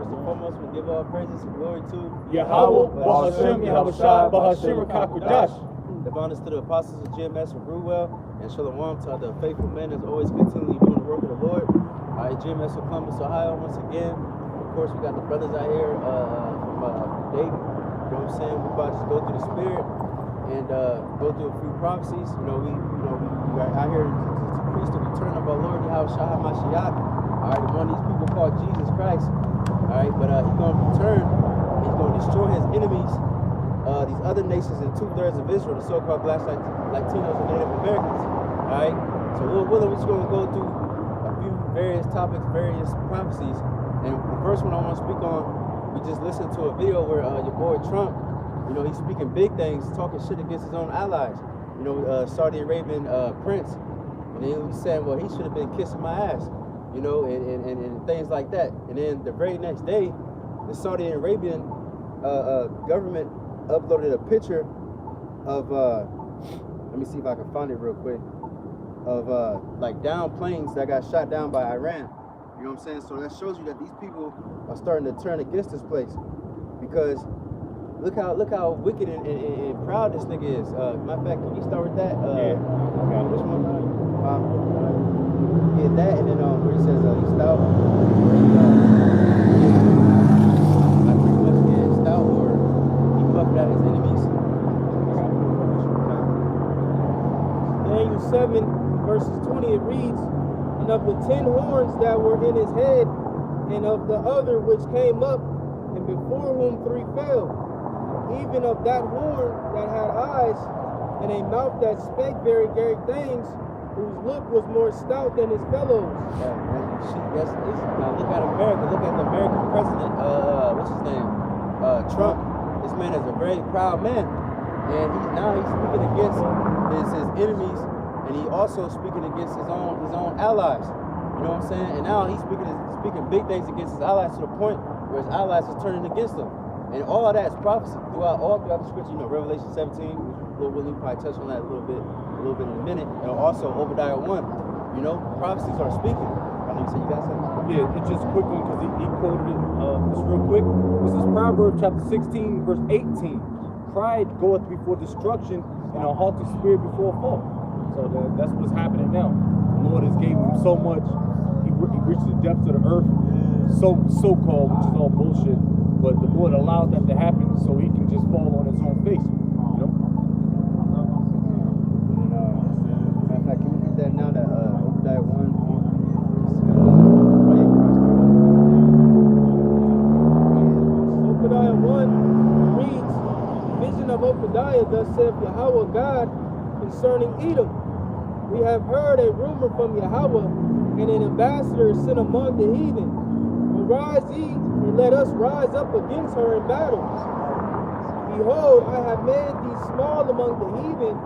First and foremost, we give all praises and glory to Yahweh, Bahashem, Yahushua, Bahashem, Kakudash. The bonus to the apostles of GMS and Brewell, and Shalom to the faithful men that's always continually doing the work of the Lord. All right, GMS of Columbus, Ohio, once again. Of course, we got the brothers out here from Dayton. You know what I'm saying? We're about to just go through the Spirit and go through a few prophecies. You know, we are out here to preach the return of our Lord Yahushua HaMashiach. All right, one of these people called Jesus Christ. All right, but he's going to return. He's going to destroy his enemies. These other nations and 2/3 of Israel, the so-called Black Latinos and Native Americans. All right, so we're just going to go through a few various topics, various prophecies. And the first one I want to speak on, we just listened to a video where your boy Trump, you know, he's speaking big things, talking shit against his own allies. You know, Saudi Arabian prince, and then he was saying, well, he should have been kissing my ass, you know, and things like that. And then the very next day, the Saudi Arabian government uploaded a picture of let me see if I can find it real quick, of like down planes that got shot down by Iran. You know what I'm saying? So that shows you that these people are starting to turn against this place, because look how wicked and proud this nigga is. Matter of fact, can you start with that? Yeah. Which one? Yeah, that, and then where he says he's stout. Stout, or he puffed out his enemies. Daniel 7 verses 20, it reads, and of the 10 horns that were in his head, and of the other which came up, and before whom 3 fell, even of that horn that had eyes, and a mouth that spake very great things, whose look was more stout than his fellows. Now look at America. Look at the American president. What's his name? Trump. This man is a very proud man, and he's speaking against his enemies, and he also speaking against his own allies. You know what I'm saying? And now he's speaking big things against his allies, to the point where his allies are turning against him. And all of that is prophecy throughout the scripture. You know, Revelation 17. We'll probably touch on that a little bit in a minute. And also Obadiah 1. You know, prophecies are speaking. I think you said you got something. Yeah, it's just a quick one because he quoted it just real quick. This is Proverbs chapter 16, verse 18. Pride goeth before destruction, and a haughty spirit before a fall. So that's what's happening now. The Lord has gave him so much. He reached the depths of the earth, so-called, which is all bullshit. But the Lord allowed that to happen so he can just fall on his own face. You know? Matter of fact, can we get that now, that Obadiah 1? Obadiah 1 reads, vision of Obadiah, thus saith Yahweh God concerning Edom. We have heard a rumor from Yahweh, and an ambassador sent among the heathen. Arise ye, and let us rise up against her in battles. Behold, I have made thee small among the heathen,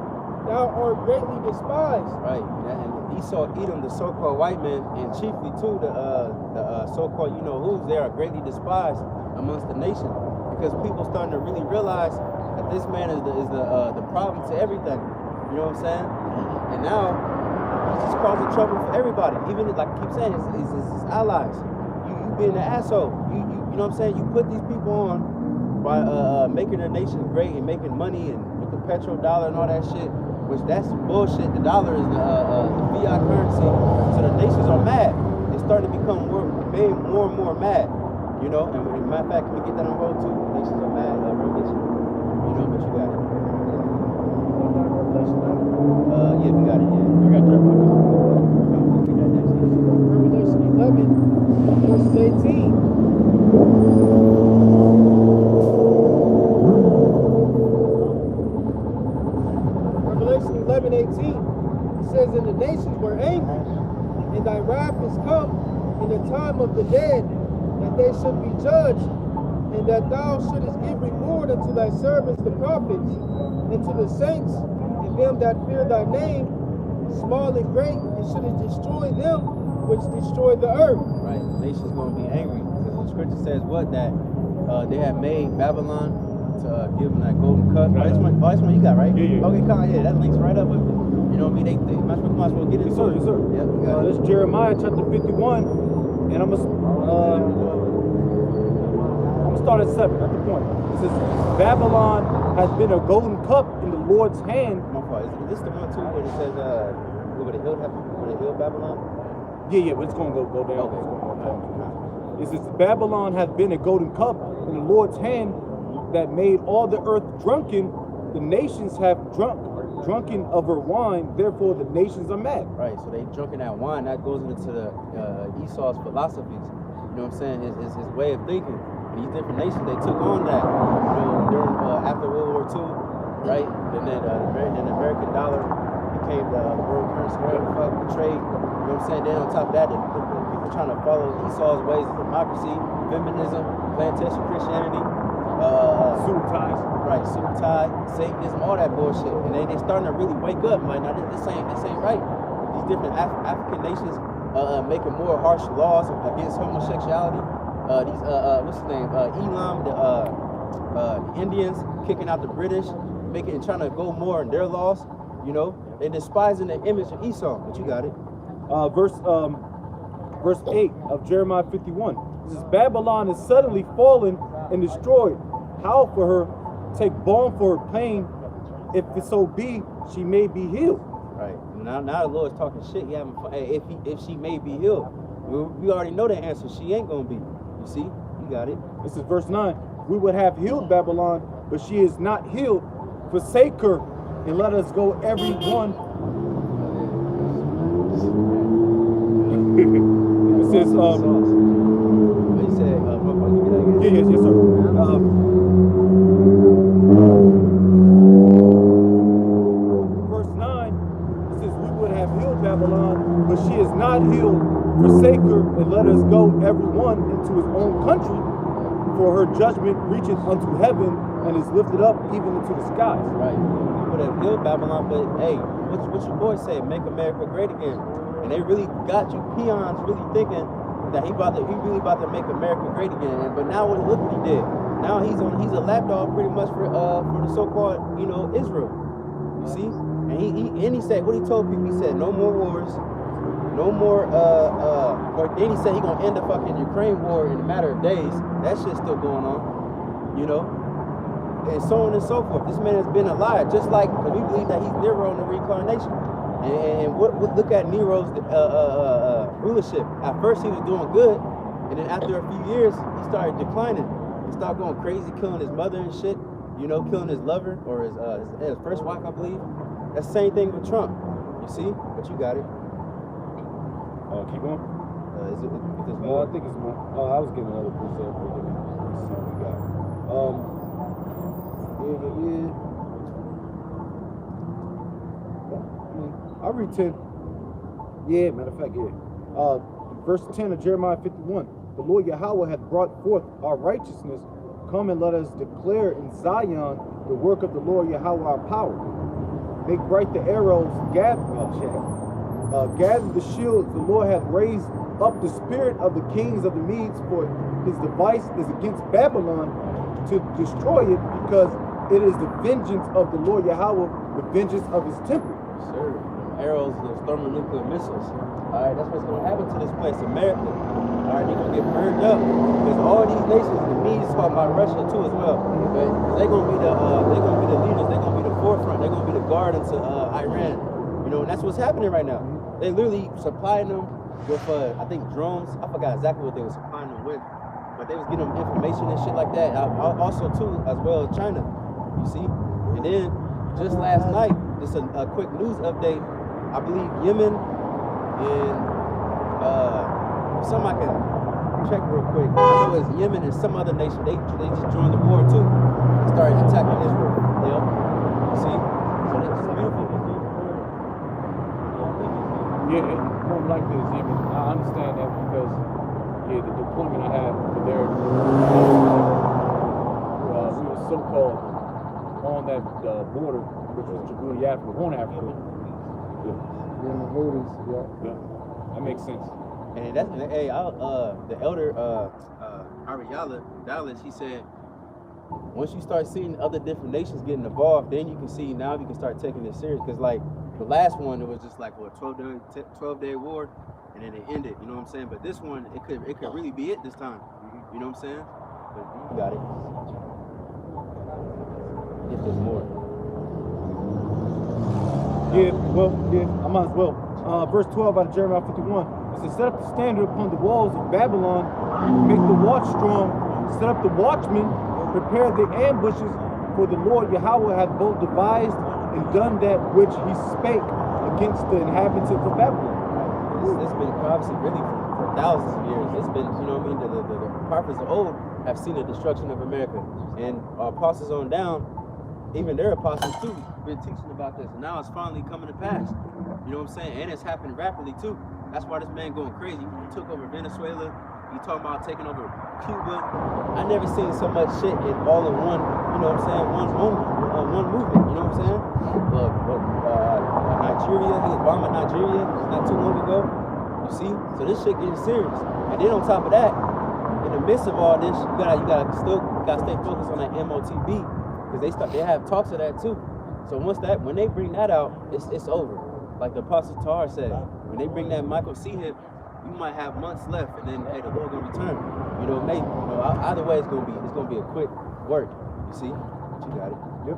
thou art greatly despised. Right, and Esau, Edom, the so-called white man, and chiefly too the so-called you-know-whos, they are greatly despised amongst the nation, because people starting to really realize that this man is the problem to everything. You know what I'm saying? And now he's just causing trouble for everybody. Even like I keep saying, his allies. You being an asshole. You know what I'm saying? You put these people on by making their nation great and making money, and with the petrodollar and all that shit, which that's bullshit. The dollar is the fiat currency. So the nations are mad. They're starting to become more and more mad. You know, and matter of fact, can we get that on road too? The nations are mad, Revelation. You know, but you got it. Yeah, if you got it, yeah. You got that one. Revelation 11, verses 18. Revelation 11:18. It says, and the nations were angry, and thy wrath is come in the time of the dead, that they should be judged, and that thou shouldest give reward unto thy servants the prophets, and to the saints, and them that fear thy name, small and great, and shouldest destroy them which destroy the earth. Right, the nation's going to be angry, because the scripture says what? That they had made Babylon to give them that golden cup. Right. Oh, that's one you got, right? Yeah. Okay, come on, yeah, that links right up with it. You know what I mean? They might as well get into it. Yes, sir. Yeah, this is Jeremiah chapter 51, and I'm start at 7, at the point. It says, Babylon has been a golden cup in the Lord's hand. My fault. Is this the one too where it says where the hill Babylon? Yeah, but it's gonna go down. Okay. It's gonna go down. It says, Babylon has been a golden cup in the Lord's hand that made all the earth drunken. The nations have drunken of her wine, therefore the nations are mad. Right, so they drunken that wine. That goes into the Esau's philosophies. You know what I'm saying? His way of thinking. And these different nations, they took on that. You know, during after World War II, right? And then the American dollar became the world currency, the trade. You know what I'm saying? Then on top of that, the people trying to follow Esau's ways of democracy, feminism, plantation Christianity, Suit ties. right, suit tie, Satanism, all that bullshit. And they starting to really wake up. Like, now this ain't right. These different African nations making more harsh laws against homosexuality. These what's his name? Elam, the Indians kicking out the British, trying to go more in their laws. You know, they despising the image of Esau. But you got it. Verse 8 of Jeremiah 51. This is Babylon is suddenly fallen and destroyed. How for her take balm for her pain, if it so be she may be healed. Right. Now the Lord's talking shit. He having fun. Hey, if she may be healed, we already know the answer. She ain't gonna be. You see, you got it. This is verse 9. We would have healed Babylon, but she is not healed. Forsake her and let us go every one. It says, He said, yes, sir. Verse 9, it says, we would have healed Babylon, but she is not healed. Forsake her and let us go every one into his own country, for her judgment reacheth unto heaven and is lifted up even into the skies. Right. We would have healed Babylon, but hey, what your boy say? Make America great again. And they really got you peons really thinking that he really about to make America great again. But now look what he did. Now he's a lapdog pretty much for the so-called, you know, Israel. You see? And he said what he told people. He said no more wars, no more or then he said he gonna end the fucking Ukraine war in a matter of days. That shit's still going on, you know, and so on and so forth. This man has been alive, just like, because we believe that he's Nero in the reincarnation. And look at Nero's rulership. At first he was doing good, and then after a few years he started declining. He started going crazy, killing his mother and shit. You know, killing his lover or his first wife, I believe. That's the same thing with Trump. You see, but you got it. Keep going. Is it more? I think it's more. I was getting another precept. Let's see what we got. I read 10. Yeah, matter of fact, yeah. Verse 10 of Jeremiah 51. The Lord Yahweh hath brought forth our righteousness. Come and let us declare in Zion the work of the Lord Yahweh our power. Make bright the arrows, gather the shields. The Lord hath raised up the spirit of the kings of the Medes, for his device is against Babylon to destroy it, because it is the vengeance of the Lord Yahweh, the vengeance of his temple. Sure. Arrows, those thermonuclear missiles. All right, that's what's going to happen to this place, America. All right, they're going to get burned up, because all these nations, the Medes talk about Russia too as well. But they're going to be the leaders. They're going to be the forefront. They're going to be the guard into Iran. You know, and that's what's happening right now. They literally supplying them with, I think, drones. I forgot exactly what they were supplying them with, but they was getting them information and shit like that. Also too, as well as China. You see, and then just last night, just a quick news update. I believe Yemen and some I can check real quick. I know it's Yemen and some other nation. They just joined the war too and started attacking Israel. Yep. You see, so it's beautiful. Yeah, more likely it's Yemen. I understand that because the deployment I had for there, we were so-called on that border, which was Djibouti, Africa, Horn Africa. Yeah, that makes sense. And that's the elder Ariella Dallas, he said, once you start seeing other different nations getting involved, then you can see now you can start taking it serious. Because like the last one, it was just like what 12-day war, and then it ended. You know what I'm saying? But this one, it could really be it this time. You know what I'm saying? But you got it. If there's more. Yeah, well, yeah, I might as well. Verse 12 out of Jeremiah 51. It says, set up the standard upon the walls of Babylon, make the watch strong, set up the watchmen, prepare the ambushes, for the Lord Yahweh hath both devised and done that which he spake against the inhabitants of Babylon. It's been prophecy really for thousands of years. It's been, you know what I mean? The prophets of old have seen the destruction of America. And our apostles on down, even their apostles too, been teaching about this. And now it's finally coming to pass. You know what I'm saying? And it's happening rapidly too. That's why this man going crazy. He took over Venezuela. You talking about taking over Cuba. I never seen so much shit in all of one, you know what I'm saying, one movement, you know what I'm saying? Nigeria, he was bombing Nigeria not too long ago. You see? So this shit getting serious. And then on top of that, in the midst of all this, you gotta stay focused on that MOTB, because they have talks of that too. So when they bring that out, it's over. Like the Apostle Tar said, when they bring that Michael C. hit, you might have months left, and then hey, the Lord gonna return. You know, maybe either way, it's gonna be a quick work. You see? But you got it. Yep.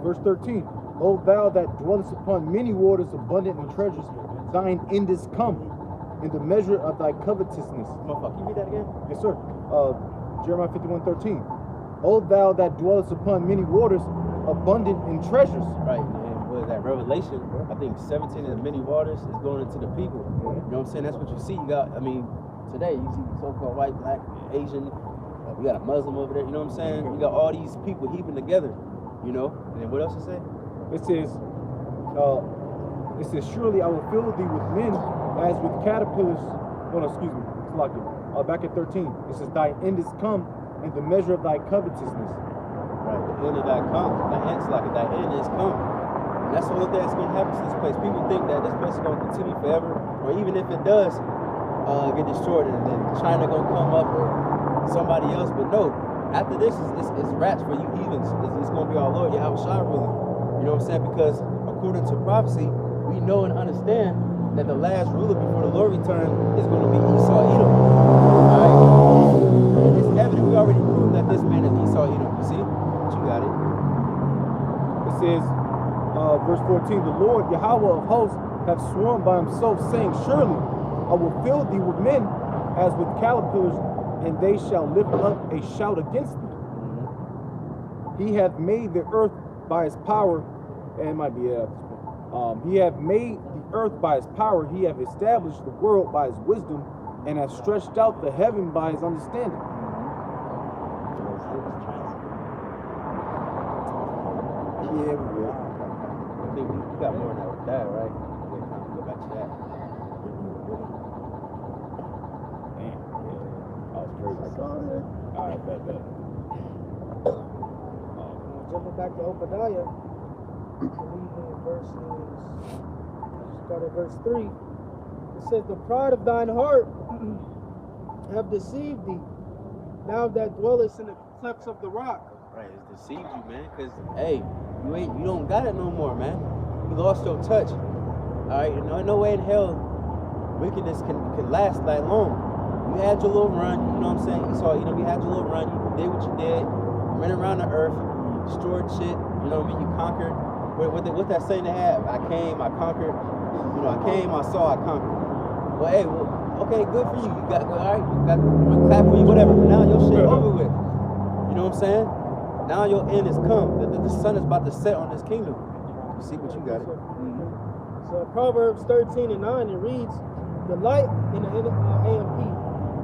Verse 13. O thou that dwellest upon many waters, abundant in treasures, thine end is come, in the measure of thy covetousness. Motherfucker, can you read that again? Yes, sir. Jeremiah 51:13. O thou that dwellest upon many waters, abundant in treasures. Right. And what is that? Revelation, I think 17 of the many waters is going into the people. You know what I'm saying? That's what you see. You got, today you see so-called white, black, Asian. We got a Muslim over there. You know what I'm saying? You got all these people heaping together. You know. And then what else it say? It says, surely I will fill thee with men as with caterpillars. No, excuse me. It's like it. Back at 13. It says, thy end is come, in the measure of thy covetousness. Right. The end of thy come. Thy end is come. And that's the only thing that's going to happen to this place. People think that this place is going to continue forever, or even if it does get destroyed, and then China going to come up or somebody else. But no, after this, it's rats for you heathens. It's going to be our Lord Yahweh Shai ruling. You know what I'm saying? Because according to prophecy, we know and understand that the last ruler before the Lord return is going to be Esau Edom. Alright? And it's evident, we already proved that this man is Esau Edom. You see? But you got it. It says, verse 14, the Lord Yahweh of hosts hath sworn by himself, saying, surely I will fill thee with men as with caterpillars, and they shall lift up a shout against thee. He hath made the earth by his power, and it might be he hath made the earth by his power, he hath established the world by his wisdom, and hath stretched out the heaven by his understanding. Yeah, we will. I think we got more than that, right? We're time to go back to that. Man, yeah. I was crazy. All right, bet. Jumping back to Obadiah, start at verse 3. It says, the pride of thine heart have deceived thee, thou that dwellest in the clefts of the rock. Right, it's deceived you, man. Cause hey, you don't got it no more, man. You lost your touch. All right, no way in hell wickedness can last that long. You had your little run, you know what I'm saying? You had your little run. You did what you did. You ran around the earth. Destroyed shit, you know what I mean? You conquered. What's that saying they have? I came, I conquered. You know, I came, I saw, I conquered. Well, hey, okay, good for you. You got, all right, you got, clap for you, whatever. But now your shit over with. You know what I'm saying? Now your end is come. The sun is about to set on this kingdom. You see what you got it. So Proverbs 13:9, it reads, the light in the AMP.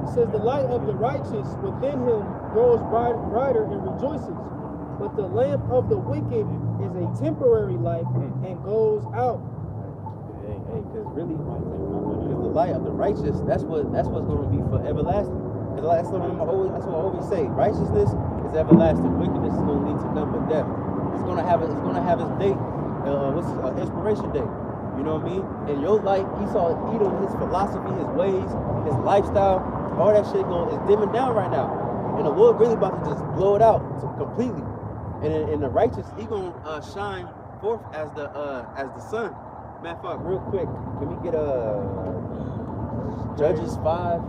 It says, the light of the righteous within him grows brighter and rejoices. But the lamp of the wicked is a temporary light and goes out. Hey, because really, because the light of the righteous, that's what's going to be for everlasting. Because that's what I always say. Righteousness is everlasting. Wickedness is going to lead to nothing but death. It's going to have its date. Inspiration day. You know what I mean? And your light, Esau Edom, his philosophy, his ways, his lifestyle, all that shit is dimming down right now. And the Lord really about to just blow it out completely. And in the righteous, he gonna shine forth as the sun. Matter of fact, real quick, can we get Judges 5?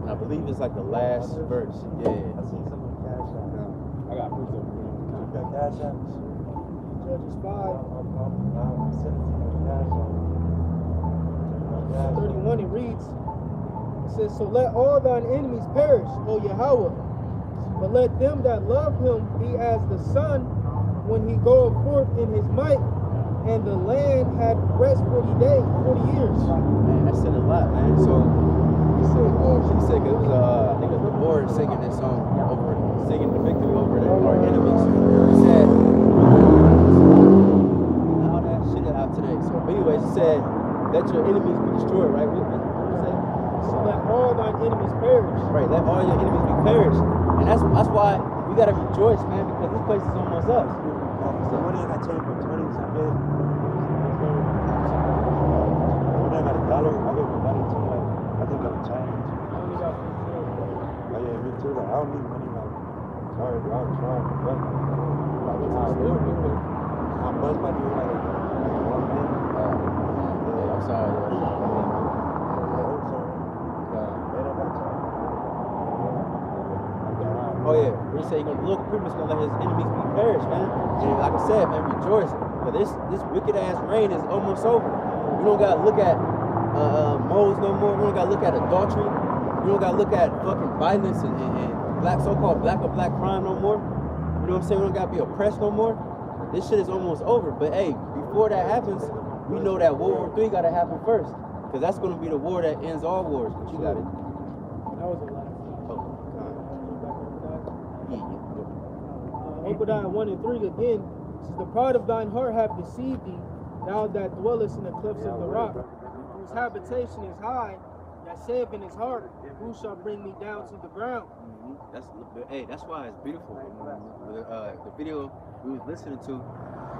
I believe it's like the last verse. Yeah. I see some of the cash out now. I got proof of it. You got cash out? Judges 5. I'm sending some of the cash out. 31 it reads, it says, so let all thine enemies perish, O Yahweh, but let them that love him be as the sun when he goeth forth in his might, and the land had rest 40 years. Man, that said a lot, man. So she said, it was I think it was the Lord singing this song over, singing the victory over our enemies. He said, all that shit out today. So Byways, he said, let your enemies be destroyed, right? What did he say? So let all thine enemies perish. Right, let all your enemies be perished. And that's why we gotta rejoice, man, because this place is almost us. So what do you got change for 20 something? When I got $1, I gave money to like, I think I change. I only got 15. Oh yeah, me too. Like, I don't need money like, sorry, bro, I'm trying. But, I'm buzzed by doing like 1 minute. Yeah, I'm sorry. Oh yeah, he said the Lord pretty much gonna let his enemies be perished, man. And like I said, man, rejoice. But this wicked ass reign is almost over. We don't gotta look at moles no more. We don't gotta look at adultery. We don't gotta look at fucking violence and black so-called black or black crime no more. You know what I'm saying? We don't gotta be oppressed no more. This shit is almost over. But hey, before that happens, we know that World War III gotta happen first. Because that's gonna be the war that ends all wars. But you got it. That was the last. Yeah. Obadiah 1 and 3 again says, the pride of thine heart hath deceived thee, thou that dwellest in the cliffs of the rock, whose habitation is high, that saith in his heart, who shall bring me down to the ground? That's why it's beautiful. The video we was listening to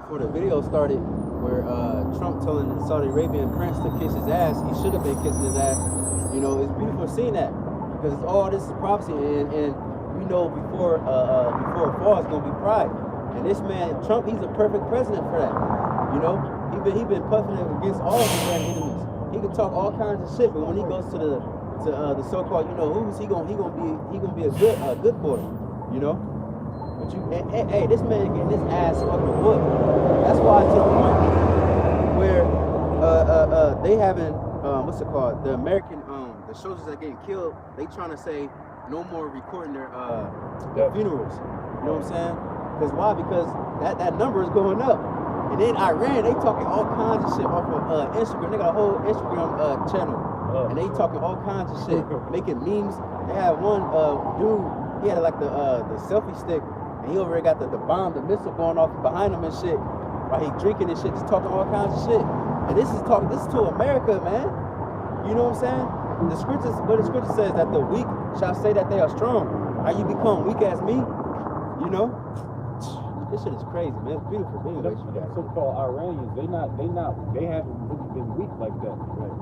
before the video started, where Trump telling the Saudi Arabian prince to kiss his ass, he should have been kissing his ass. You know, it's beautiful seeing that because all this is prophecy, and we know before it falls, it's gonna be pride. And this man Trump, he's a perfect president for that. You know, he been puffing against all of his enemies. He can talk all kinds of shit, but when he goes to the so-called, you know, who's he gonna be a good boy, you know. But hey, this man getting his ass fucking whooped. That's why to the point where they having what's it called? The American the soldiers that getting killed, they trying to say no more recording their funerals. You know what I'm saying? Because why? Because that number is going up. And then Iran, they talking all kinds of shit off of Instagram. They got a whole Instagram channel. And they talking all kinds of shit, making memes. They had one dude, he had like the selfie stick, and he over there got the bomb, the missile going off behind him and shit. While he drinking and shit, just talking all kinds of shit. And this is to America, man. You know what I'm saying? The scripture says that the weak shall say that they are strong. How you become weak as me? You know? This shit is crazy, man. It's beautiful. Anyway, So-called Iranians, they haven't really been weak like that. Right?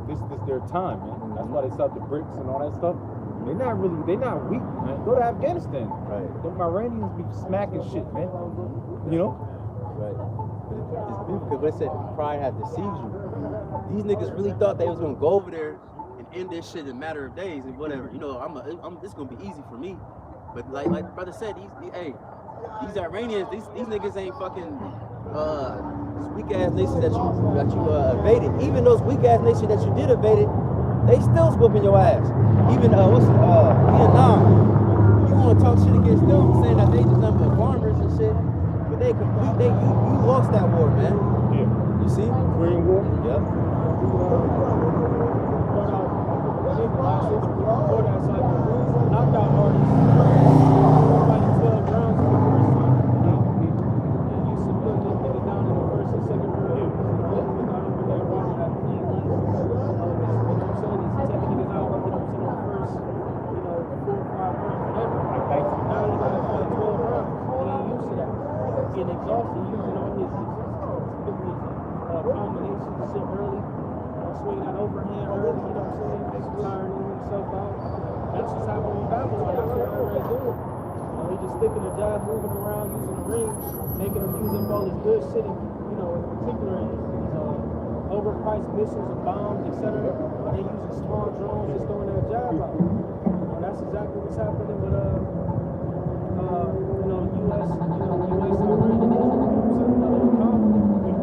This their time, man. That's why they start the BRICS and all that stuff. They're not weak, man. Go to Afghanistan. Right. Them Iranians be smacking shit, man. You know? Right. It's beautiful because it said pride had deceived you. These niggas really thought they was gonna go over there and end this shit in a matter of days and whatever. You know, this gonna be easy for me. But like the brother said, these Iranians, these niggas ain't fucking these weak ass nations that you evaded. Even those weak ass nations that you did evade, they still whooping your ass. Even Vietnam, you want to talk shit against them, saying that they just nothing but farmers and shit, but you lost that war, man. Yeah. You see? Korean War. Yep. Before that cycle, knockout artists fighting 12 rounds for the first time. And you should put them niggas down in the first and second round. We got over there running that clean list. You know what I'm saying? He's taking niggas out, working up to the first, 4 or 5 rounds, whatever. Now you gotta fight 12 rounds. He ain't used to that. Getting exhausted, using all his combinations and shit early. Swinging that overhand early, you know what I'm saying? Tiring himself out. That's what's happening in Babylon. That's what Aaron's doing. He just sticking the jab, moving around, using the ring, making him use up all his good shit, in particular his overpriced missiles and bombs, etc. Or they using small drones just throwing their jab out. That's exactly what's happening with U.S. U.S. Iran and Israel. Another conflict.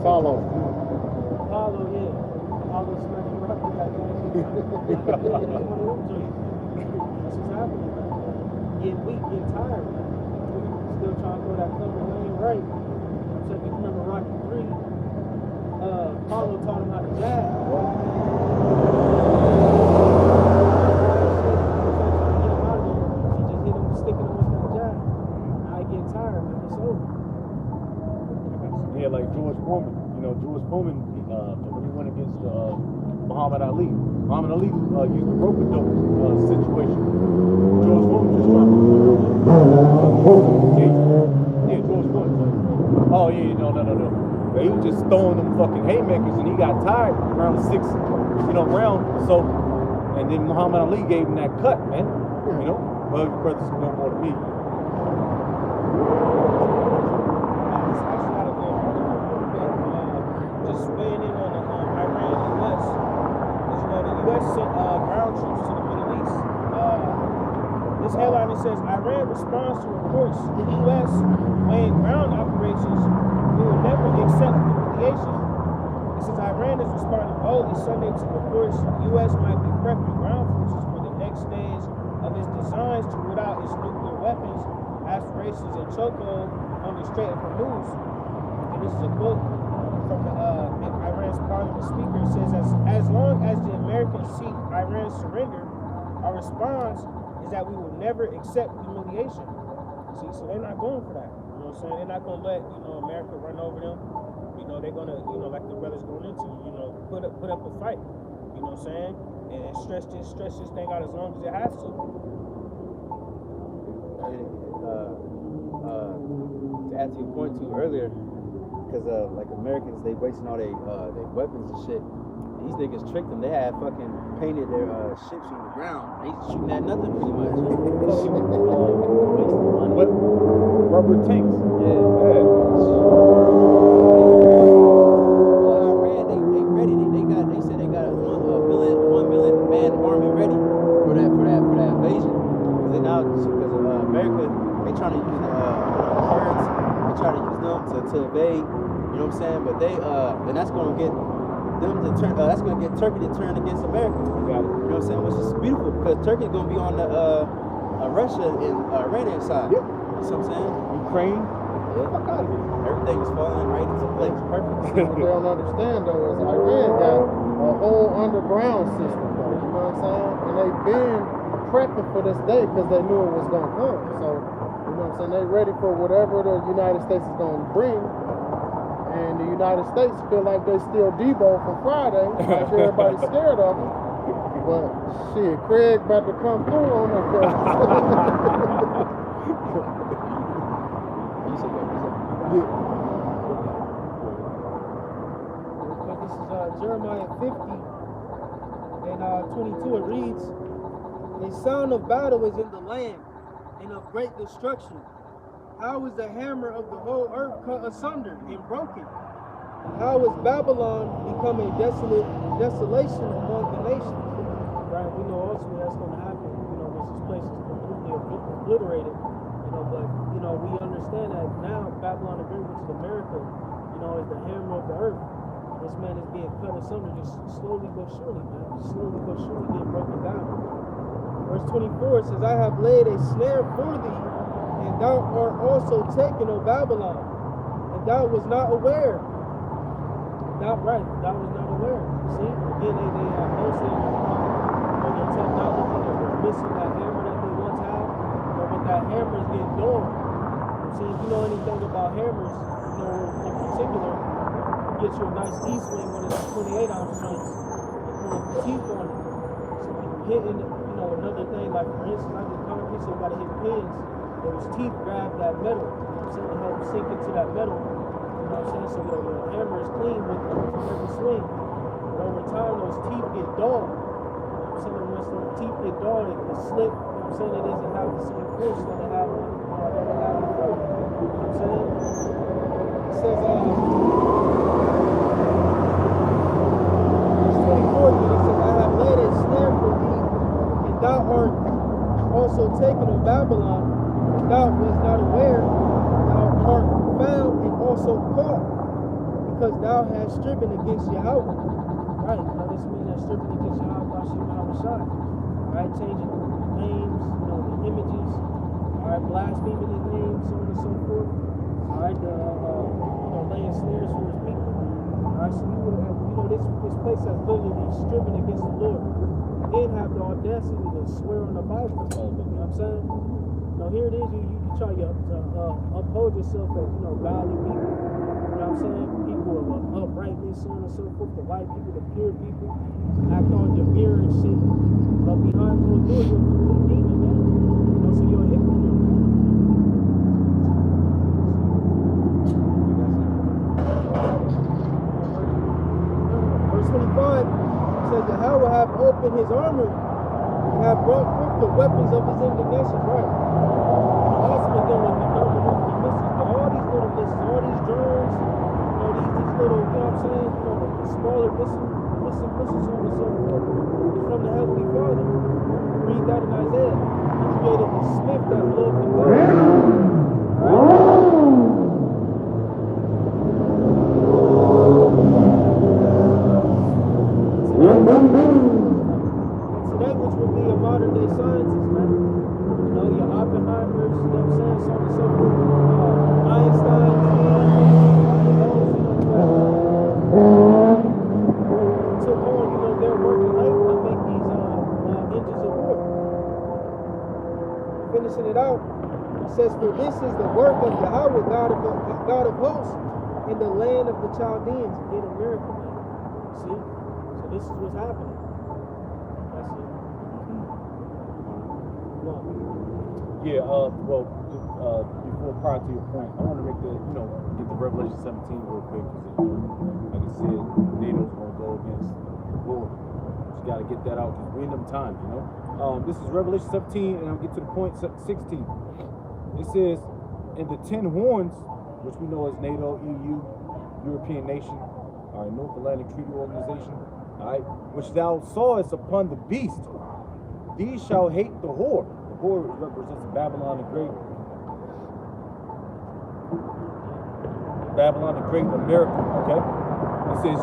Apollo, yeah. Apollo smacking rocket like that. That's what's happening, man. Getting weak, getting tired, man. Still trying to throw that cover lane right. So if you remember Rocky 3, Apollo taught him how to jab. He just hit him, sticking him with that jab. Now he getting tired, man. It's over. yeah, like George Foreman. George Foreman, when he went against Muhammad Ali. Muhammad Ali used the rope-a-dope situation. George Foreman just trying to... Yeah, George Foreman. Oh, yeah, no. He was just throwing them fucking haymakers, and he got tired around the sixth, round. So, and then Muhammad Ali gave him that cut, man. Well, your brothers know more than me. Just weighing in on the Iran and U.S. Because the U.S. sent ground troops to the Middle East. This headline says Iran responds to reports the U.S. weighing ground operations. We will never accept humiliation. It says Iran is responding boldly Sunday to reports the U.S. might be prepping ground forces for the next stage of its designs to root out its nuclear weapons, aspirations, and chokehold on the Strait of Hormuz. And this is a quote from Iran's parliament speaker. It says, as long as the Americans seek Iran's surrender, our response is that we will never accept humiliation. See, so they're not going for that. You know what I'm saying? They're not going to let, America run over them. They're going to, like the brothers going into, put up a fight. You know what I'm saying? And stretch this thing out as long as it has to. To add to your point too earlier, because like Americans, they wasting all their weapons and shit. These niggas tricked them. They had fucking painted their ships on the ground. They shooting at nothing pretty much. Rubber tanks. Yeah. Iran, they ready. They said they got a 1 million man army ready for that invasion. Because America, they trying to use the Kurds. They try to use them to invade. You know what I'm saying? But then that's gonna get them to turn. That's gonna get Turkey to turn against America. You know what I'm saying? Which is beautiful because Turkey's gonna be on the Russia and Iranian side. Yep. You know what I'm saying? Ukraine. Yeah. Everything is falling right into place. Perfect. What they don't understand though is Iran got a whole underground system though. You know what I'm saying? And they've been prepping for this day because they knew it was gonna come. So you know what I'm saying? They ready for whatever the United States is gonna bring. And the United States feel like they still Debo from Friday, like everybody's scared of them. But shit, Craig about to come through on them. This is Jeremiah 50 and 22. It reads, "The sound of battle is in the land, and of great destruction. How is the hammer of the whole earth cut asunder and broken? How is Babylon become a desolation among the nations?" Right, we know also that's going to happen, once this place is completely obliterated, but, we understand that now Babylon the Great, which is America, is the hammer of the earth. This man is being cut asunder just slowly but surely, man. Slowly but surely getting broken down. Verse 24 says, "I have laid a snare for thee, and thou art also taken, O Babylon, and thou was not aware." Thou was not aware. See, again, they have mostly on their technology that was missing that hammer that they once had, but with that hammer is getting dull. See, if you know anything about hammers, in particular, you get you a nice E-swing when it's 28-ounce joints and put the teeth on it. So when you're hitting, another thing, like for instance, I did concrete, so you gotta hit pins. Those teeth grab that metal, to help sink into that metal. You know what I'm saying? So your hammer is clean with every swing. But over time, those teeth get dull. You know what I'm I'm saying? Once the teeth get dull, it slip, you know what I'm saying? It doesn't have the same force that it had before. You know what I'm saying? It says, verse 24 again, it says, I have laid a snare for thee, and thou art also taken of Babylon, and thou wast not aware, thou art found and also caught, because thou hast striven against Yahweh. Right, now this means that stripping against Yahweh Shai. Alright, changing names, you know, the images, alright, blaspheming his name, so on and so forth. Alright, you know, laying snares for his people. Alright, so you would have, you know, this place has literally striven against the Lord. And have the audacity to swear on the Bible. You know what I'm saying? Now here it is, you try to uphold yourself as, you know, godly people. You know what I'm saying? People of uprightness, so on and so forth, the white people, the pure people, act on demure and shit. But behind closed doors, you're a complete demon, man. You know, so you're a hypocrite, man. Verse 25 says, Yahweh hath opened his armor and have brought forth the weapons of his indignation. Right. Ultimately, then, when we don't remove the missiles, but all these little missiles, all these drones, you know, these little, you know what I'm saying, you know, the smaller missiles, so on and so forth, is from the Heavenly Father. Read that in Isaiah. He created the smith that loved the code. Today, which would be a modern day scientist, man. You know, your Oppenheimers, you know what I'm saying, so on and so forth. Einstein, took on, you know, their working labor to make these engines of war. Finishing it out, it says, For this is the work of Yahweh, God of hosts, in the land of the Chaldeans. He did a miracle, man. See? So this is what's happening. That's it. Come on. Yeah, well, before prior to your point, I want to make the, you know, get the Revelation 17 real quick, because like I said, NATO's going to go against the Lord. Just got to get that out, because we're in them times, you know. This is Revelation 17, and I'll get to the point 16. It says, and the 10 horns, which we know as NATO, EU, European nation, all right, North Atlantic Treaty Organization, all right, which thou sawest upon the beast, these shall hate the whore. The whore represents Babylon the Great. Babylon the Great, America, okay? It says,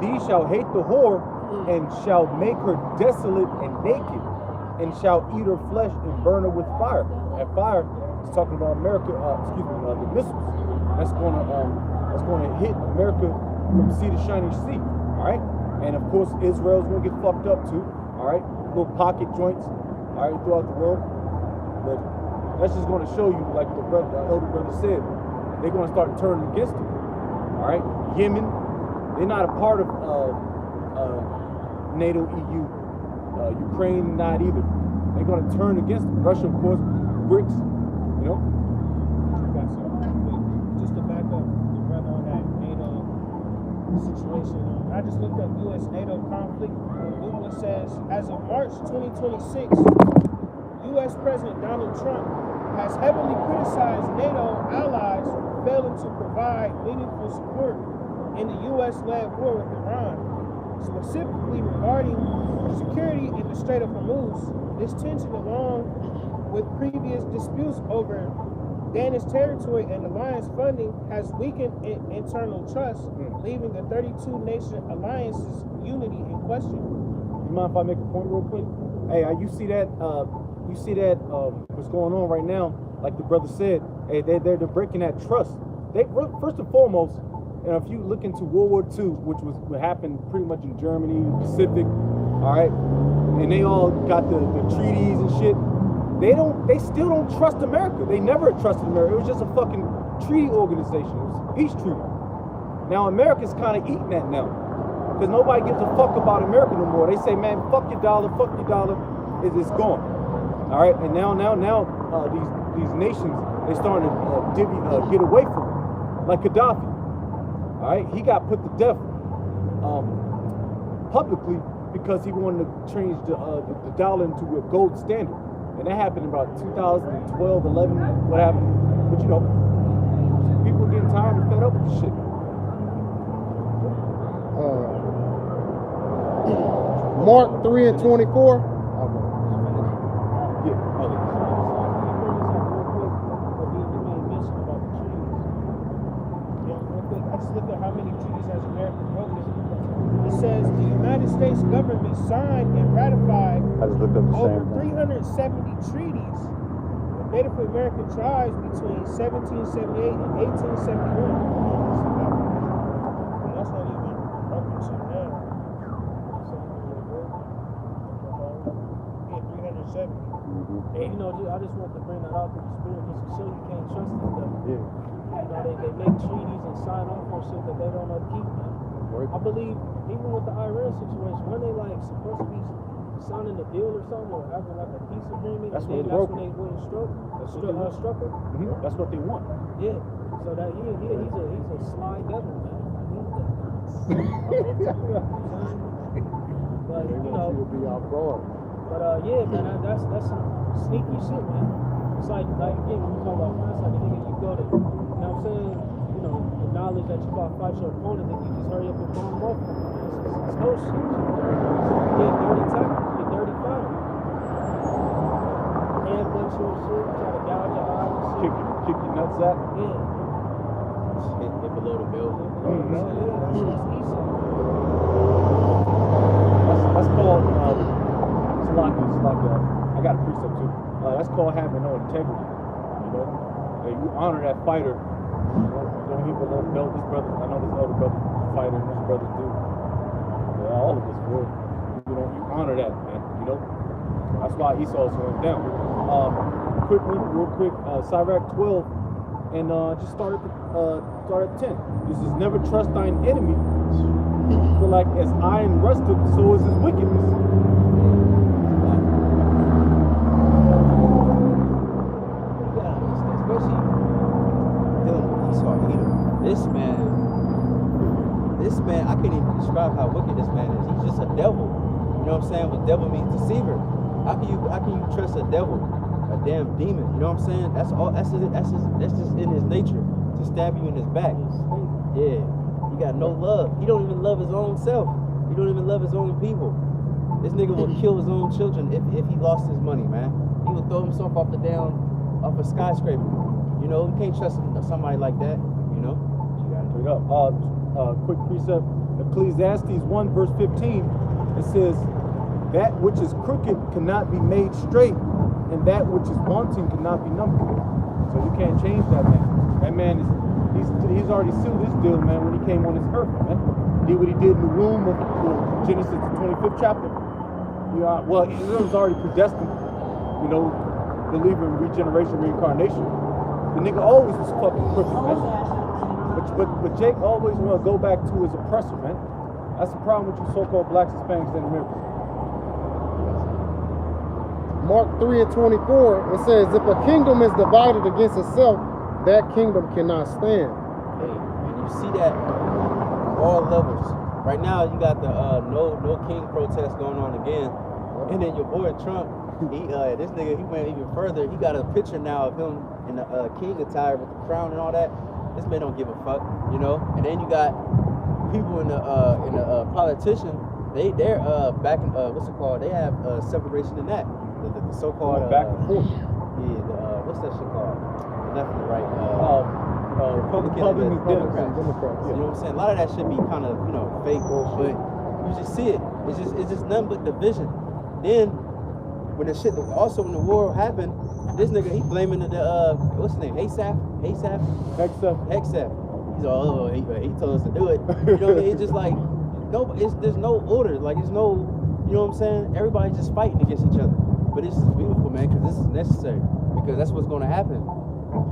these shall hate the whore, and shall make her desolate and naked, and shall eat her flesh and burn her with fire. And fire is talking about America, the missiles. That's gonna hit America from sea to shining sea. All right, and of course Israel's gonna get fucked up too. All right, little pocket joints. All right, throughout the world. But that's just gonna show you, like the elder brother said, they're gonna start turning against them. All right, Yemen, they're not a part of NATO, EU. Ukraine, not either. They're gonna turn against them. Russia, of course, BRICS. You know. Just to back up the brother on that NATO situation, I just looked up U.S. NATO conflict. Google says, as of March 2026, U.S. President Donald Trump has heavily criticized NATO allies for failing to provide meaningful support in the U.S.-led war with Iran, specifically regarding security in the Strait of Hormuz. This tension, along with previous disputes over Danish territory and alliance funding, has weakened internal trust, leaving the 32-nation alliance's unity in question. You mind if I make a point real quick? Hey, you see that? What's going on right now? Like the brother said, hey, they're breaking that trust. First and foremost, and if you look into World War II, which was what happened pretty much in Germany, the Pacific, all right, and they all got the treaties and shit. They still don't trust America. They never trusted America. It was just a fucking treaty organization. It was a peace treaty. Now America's kind of eating that now, because nobody gives a fuck about America no more. They say, man, fuck your dollar, it's gone. All right, and now these nations, they're starting to get away from it, like Gaddafi. All right, he got put to death publicly because he wanted to change the dollar into a gold standard. And that happened in about 2012, 11, what happened. But you know, people getting tired and fed up with this shit. Mark 3 and 24. Yeah. I just looked at how many treaties has America broken. It says the United States government signed and ratified I just looked up the over same thing. 370 treaties with Native American tribes between 1778 and 1871. And that's not even broken shit now. Yeah, 370. And you know, I just want to bring that out to the spirit just to show you can't trust them. Yeah. You know, they make treaties and sign off on shit that they don't upkeep, man. I believe even with the Iran situation, when they like supposed to be signing a deal or something or having like a peace agreement, That's and when that's they when they went and struck her. That's what they want. Yeah. So that he's a sly devil, man. But you know, be our guard. but yeah, man, that's some sneaky shit, man. It's like again, when you talk about France, like a nigga, you go to, you know what I'm saying? You know, the knowledge that you gotta fight your opponent, then you just hurry up and blow him off. It's whole shit. You get dirty tactics, you get dirty fighting. Hand punch you and shit, try to gouge your eyes and shit. Kick your nuts out. Yeah. Hit below the belt. Yeah, that's easy. That's called Salaki. I got a precept too. That's called having no integrity. You know, you honor that fighter. Don't hit below the belt. This brother, I know this other brother fighter, and this brother do. Yeah, all of us will. You know, you honor that, man. You know, that's why Esau's going down. Quickly, real quick, Sirach 12, and just start at 10. This is never trust thine enemy. For like as iron rusteth, so is his wickedness. Especially dealing with Esau, Edom. This man, I can't even describe how wicked this man is. He's just a devil. You know what I'm saying? What devil means deceiver. How can you trust a devil? A damn demon. You know what I'm saying? That's just in his nature to stab you in his back. Yeah. He got no love. He don't even love his own self. He don't even love his own people. This nigga will kill his own children if he lost his money, man. He would throw himself off a skyscraper. You know, you can't trust somebody like that, you know? You gotta Straight up. Quick precept, Ecclesiastes 1 verse 15, it says, that which is crooked cannot be made straight, and that which is wanting cannot be numbered. So you can't change that man. That man he's already sealed his deal, man, when he came on this earth, man. He did what he did in the womb of Genesis, the 25th chapter. You know, well, it was already predestined, you know, believer in regeneration, reincarnation. The nigga always was fucking crooked, man. But Jake always want to go back to his oppressor, man. That's the problem with you so-called blacks, Hispanics, and Americans. Mark 3 and 24, it says, if a kingdom is divided against itself, that kingdom cannot stand. Hey, and you see that on all levels. Right now, you got the no king protest going on again, and then your boy Trump, this nigga, he went even further. He got a picture now of him in the king attire with the crown and all that. This man don't give a fuck, you know. And then you got people in the politician. They're back in what's it called? They have separation in that. The so-called back and forth. Yeah, what's that shit called? Left and right. Republicans, Democrats. Democrats. You know what I'm saying? A lot of that should be kind of, you know, fake, but you just see it. It's just nothing but division. Then when the shit, also when the war happened, this nigga, he blaming the what's his name? Hegseth. He's like, oh, he told us to do it. You know what I mean? It's just like there's no order. Like it's no, you know what I'm saying? Everybody's just fighting against each other. But this is beautiful, man, because this is necessary. Because that's what's going to happen.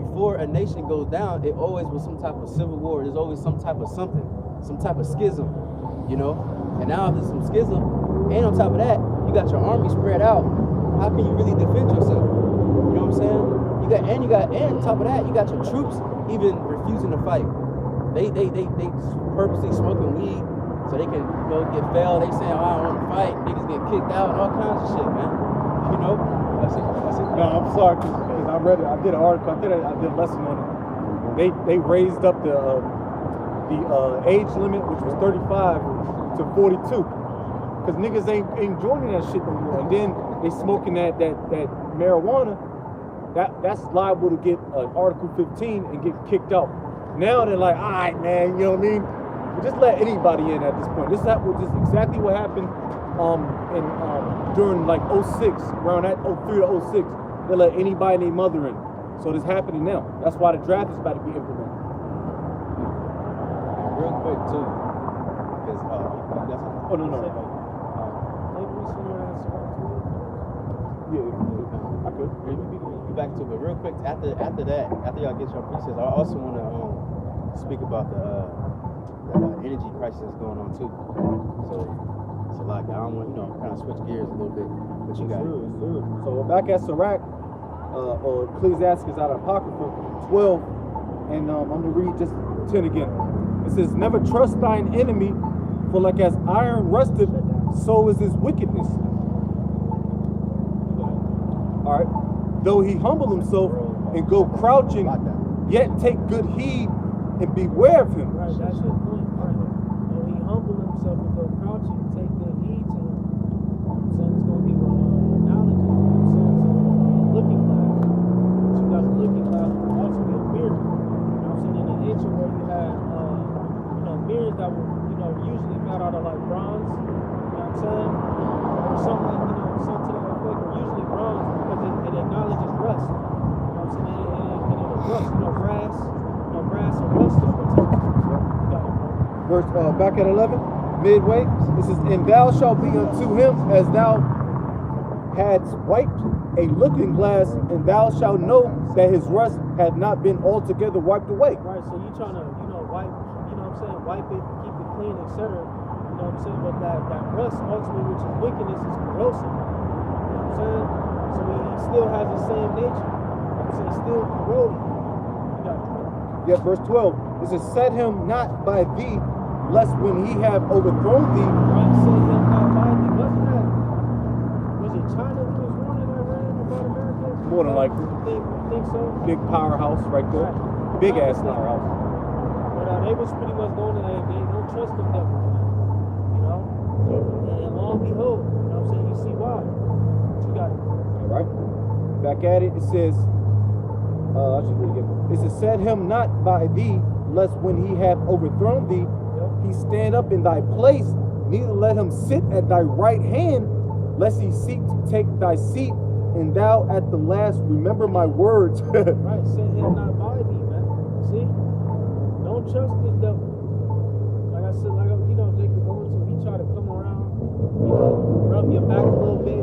Before a nation goes down, it always was some type of civil war. There's always some type of something, some type of schism, you know? And now there's some schism, and on top of that, you got your army spread out. How can you really defend yourself? You know what I'm saying? And on top of that, you got your troops even refusing to fight. They purposely smoking weed, so they can go get failed. They saying, oh, I don't want to fight. Niggas get kicked out, all kinds of shit, man. You know, that's it. No, I'm sorry, because I read it. I did an article. I did a lesson on it. They raised up the age limit, which was 35, to 42, because niggas ain't joining that shit no more. And then they smoking that marijuana. That's liable to get Article 15 and get kicked out. Now they're like, all right, man, you know what I mean? We just let anybody in at this point. This is exactly what happened during like 06, around that 03 to 06. They let anybody and their mother in. So this happening now. That's why the draft is about to be implemented. Real quick too, because oh no. Yeah, I could. We get back to it, but real quick after y'all get your pieces, I also want to speak about the energy crisis that's going on too. So it's a lot. I don't want kind of switch gears a little bit, but you got it. So back at Sirach, or Ecclesiastes out of Apocrypha 12, and I'm gonna read just 10 again. It says, "Never trust thine enemy, for like as iron rusteth, so is his wickedness." All right. Though he humble himself and go crouching, yet take good heed and beware of him. Right, that's your point. Right. Though he humble himself and go crouching, take good heed to him. You know what I'm saying? It's going to give an analogy. You know what I'm saying? So, looking glass. But you got a looking glass, but also a mirror. You know what I'm saying? In the ancient world, you had, mirrors that were, usually made out of like bronze. You know what I'm saying? Or something like, something to that effect. Or usually bronze because it acknowledges rust. You know what I'm saying? And it'll rust. Brass or rust is what's up. You got it, bro. Verse back at 11, midway. It says, "And thou shalt be unto him as thou hadst wiped a looking glass, and thou shalt know that his rust hath not been altogether wiped away." Right, so you trying to, wipe, wipe it, keep it clean, etc. You know what I'm saying? But that rust ultimately, which is wickedness, is corrosive. You know what I'm saying? So he still has the same nature. You know what I'm saying? Still corroding. You got it. Yet verse 12, it says, "Set him not by thee, lest when he have overthrown thee." Right, set him not by thee. Wasn't that? Was it China who was warning Iran about America? More than likely. You think so? Big powerhouse right there. Right. Big ass powerhouse. But they was pretty much going to they don't trust them devil, and long behold, you know what I'm saying, you see why. But you got it. All right. Back at it, it says, I should read it again. It says, "Set him not by thee, lest when he hath overthrown thee, he stand up in thy place, neither let him sit at thy right hand, lest he seek to take thy seat, and thou at the last remember my words." Right, set him not by thee, man. See? Don't trust this devil. Like I said, Jacob going to, he try to come around, rub your back a little bit.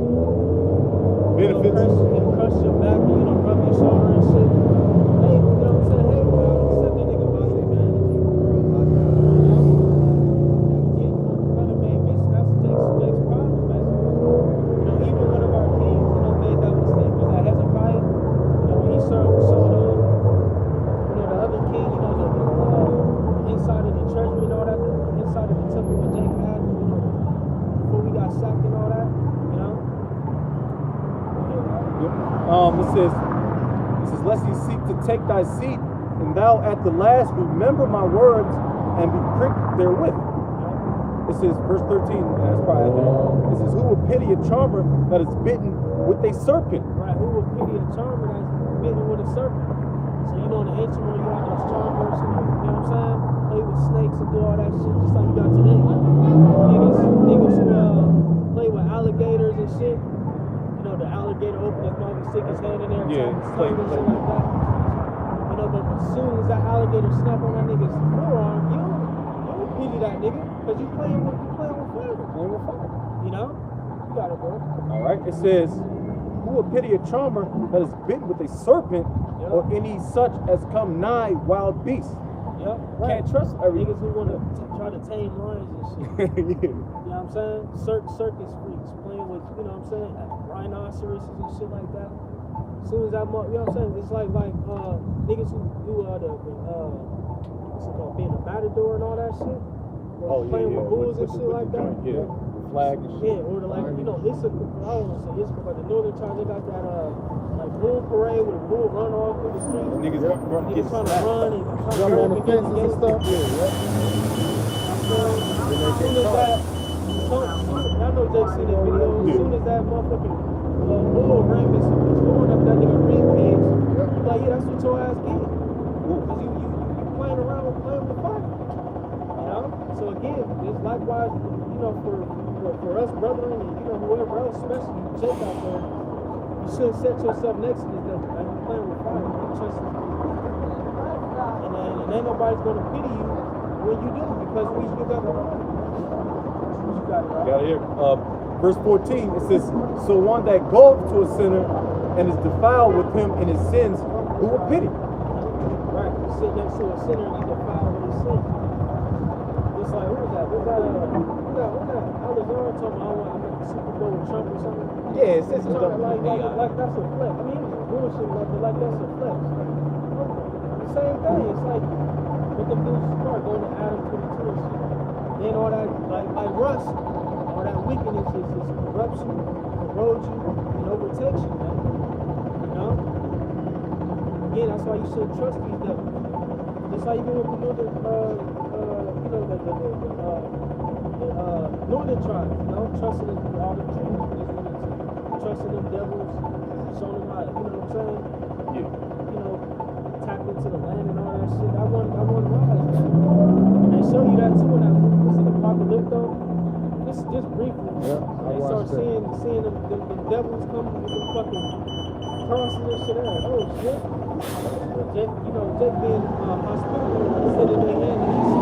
Benefits. Crush your back, rub your shoulder and shit. Hey, you know what I'm saying? Hey, man, set that nigga by me, man. Brother made this, that's Jake's problem, man. Even one of our kings, made that mistake. Was that Hezekiah? When he showed the other king, the inside of the treasury and all that, the inside of the temple that Jake had, before we got sacked and all that, It says, "Lest he seek to take thy seat, and thou at the last remember my words, and be pricked therewith." It says, verse 13, that's probably after that. It says, "Who would pity a charmer that is bitten with a serpent?" Right, who would pity a charmer that's bitten with a serpent? So in the ancient world, you had those charmers who, you know what I'm saying, play with snakes and do all that shit, just like you got today. Niggas who play with alligators and shit. The alligator open his mouth and stick his hand in there and try to slug and shit like that. But as soon as that alligator snap on that nigga's forearm, you don't pity that nigga, because you playing with fire. Playing with fire. You got it, bro. All right. It says, "Who would pity a charmer that is bitten with a serpent, or any such as come nigh wild beasts?" Yep, right. Can't trust niggas who want to try to tame lions and shit. Yeah. You know what I'm saying? Circus freaks playing with, rhinoceroses and shit like that. As soon as that, you know what I'm saying? It's like niggas who do what's it called, being a matador and all that shit. playing with bulls and shit like that. Yeah, the flag and shit. Yeah, or the, like, you know, it's a, I don't want to say it's but the northern tribes, they got that like bull parade with a bull run off through the street. Niggas run, Niggas trying to run and trying Jump to on the fences and stuff. As soon as that, I know Jake seen that video. As soon as that motherfucking bull ram is going up that nigga ring page, you like, yeah, that's what your ass get. Because you playing around with fire. You know? So again, it's likewise, you know, for us brethren and, you know, whoever else, especially Jake out there, you shouldn't set yourself next to this devil. Like, you're playing with fire. You trust him. And ain't nobody's going to pity you when you do, because we still got the right. You got it, right? Got it here. Verse 14, it says, so one that goeth to a sinner and is defiled with him in his sins, who will pity? Right, you sit next to a sinner and you defile with his sin. It's like, who was that? Who's that? Alexander talking about, I'm at the Super Bowl with Trump or something? Yeah, it says it's like that's a flex. I mean, he was bullshit like that's a flex. The same thing. It's like, what the dudes start going to Adam 22 and shit. Then all that, like rust, all that weakness is corrupts you, corrodes you, and overtakes you, man. You know? Again, that's why you shouldn't trust these devils. Just like even with the northern, you know, the northern tribes, you know, trusting in all the truth, trusting them devils, showing them how, you know what I'm saying? Yeah. You know, tap into the land and all that shit. I want to rise, man. And they show you that too in that movie. Was it Apocalypto? Just briefly. Yeah, they start seeing them devils coming with them fucking crosses and shit out. Oh shit. Jake, you know, Jake being hospitable, he said in their hand and he's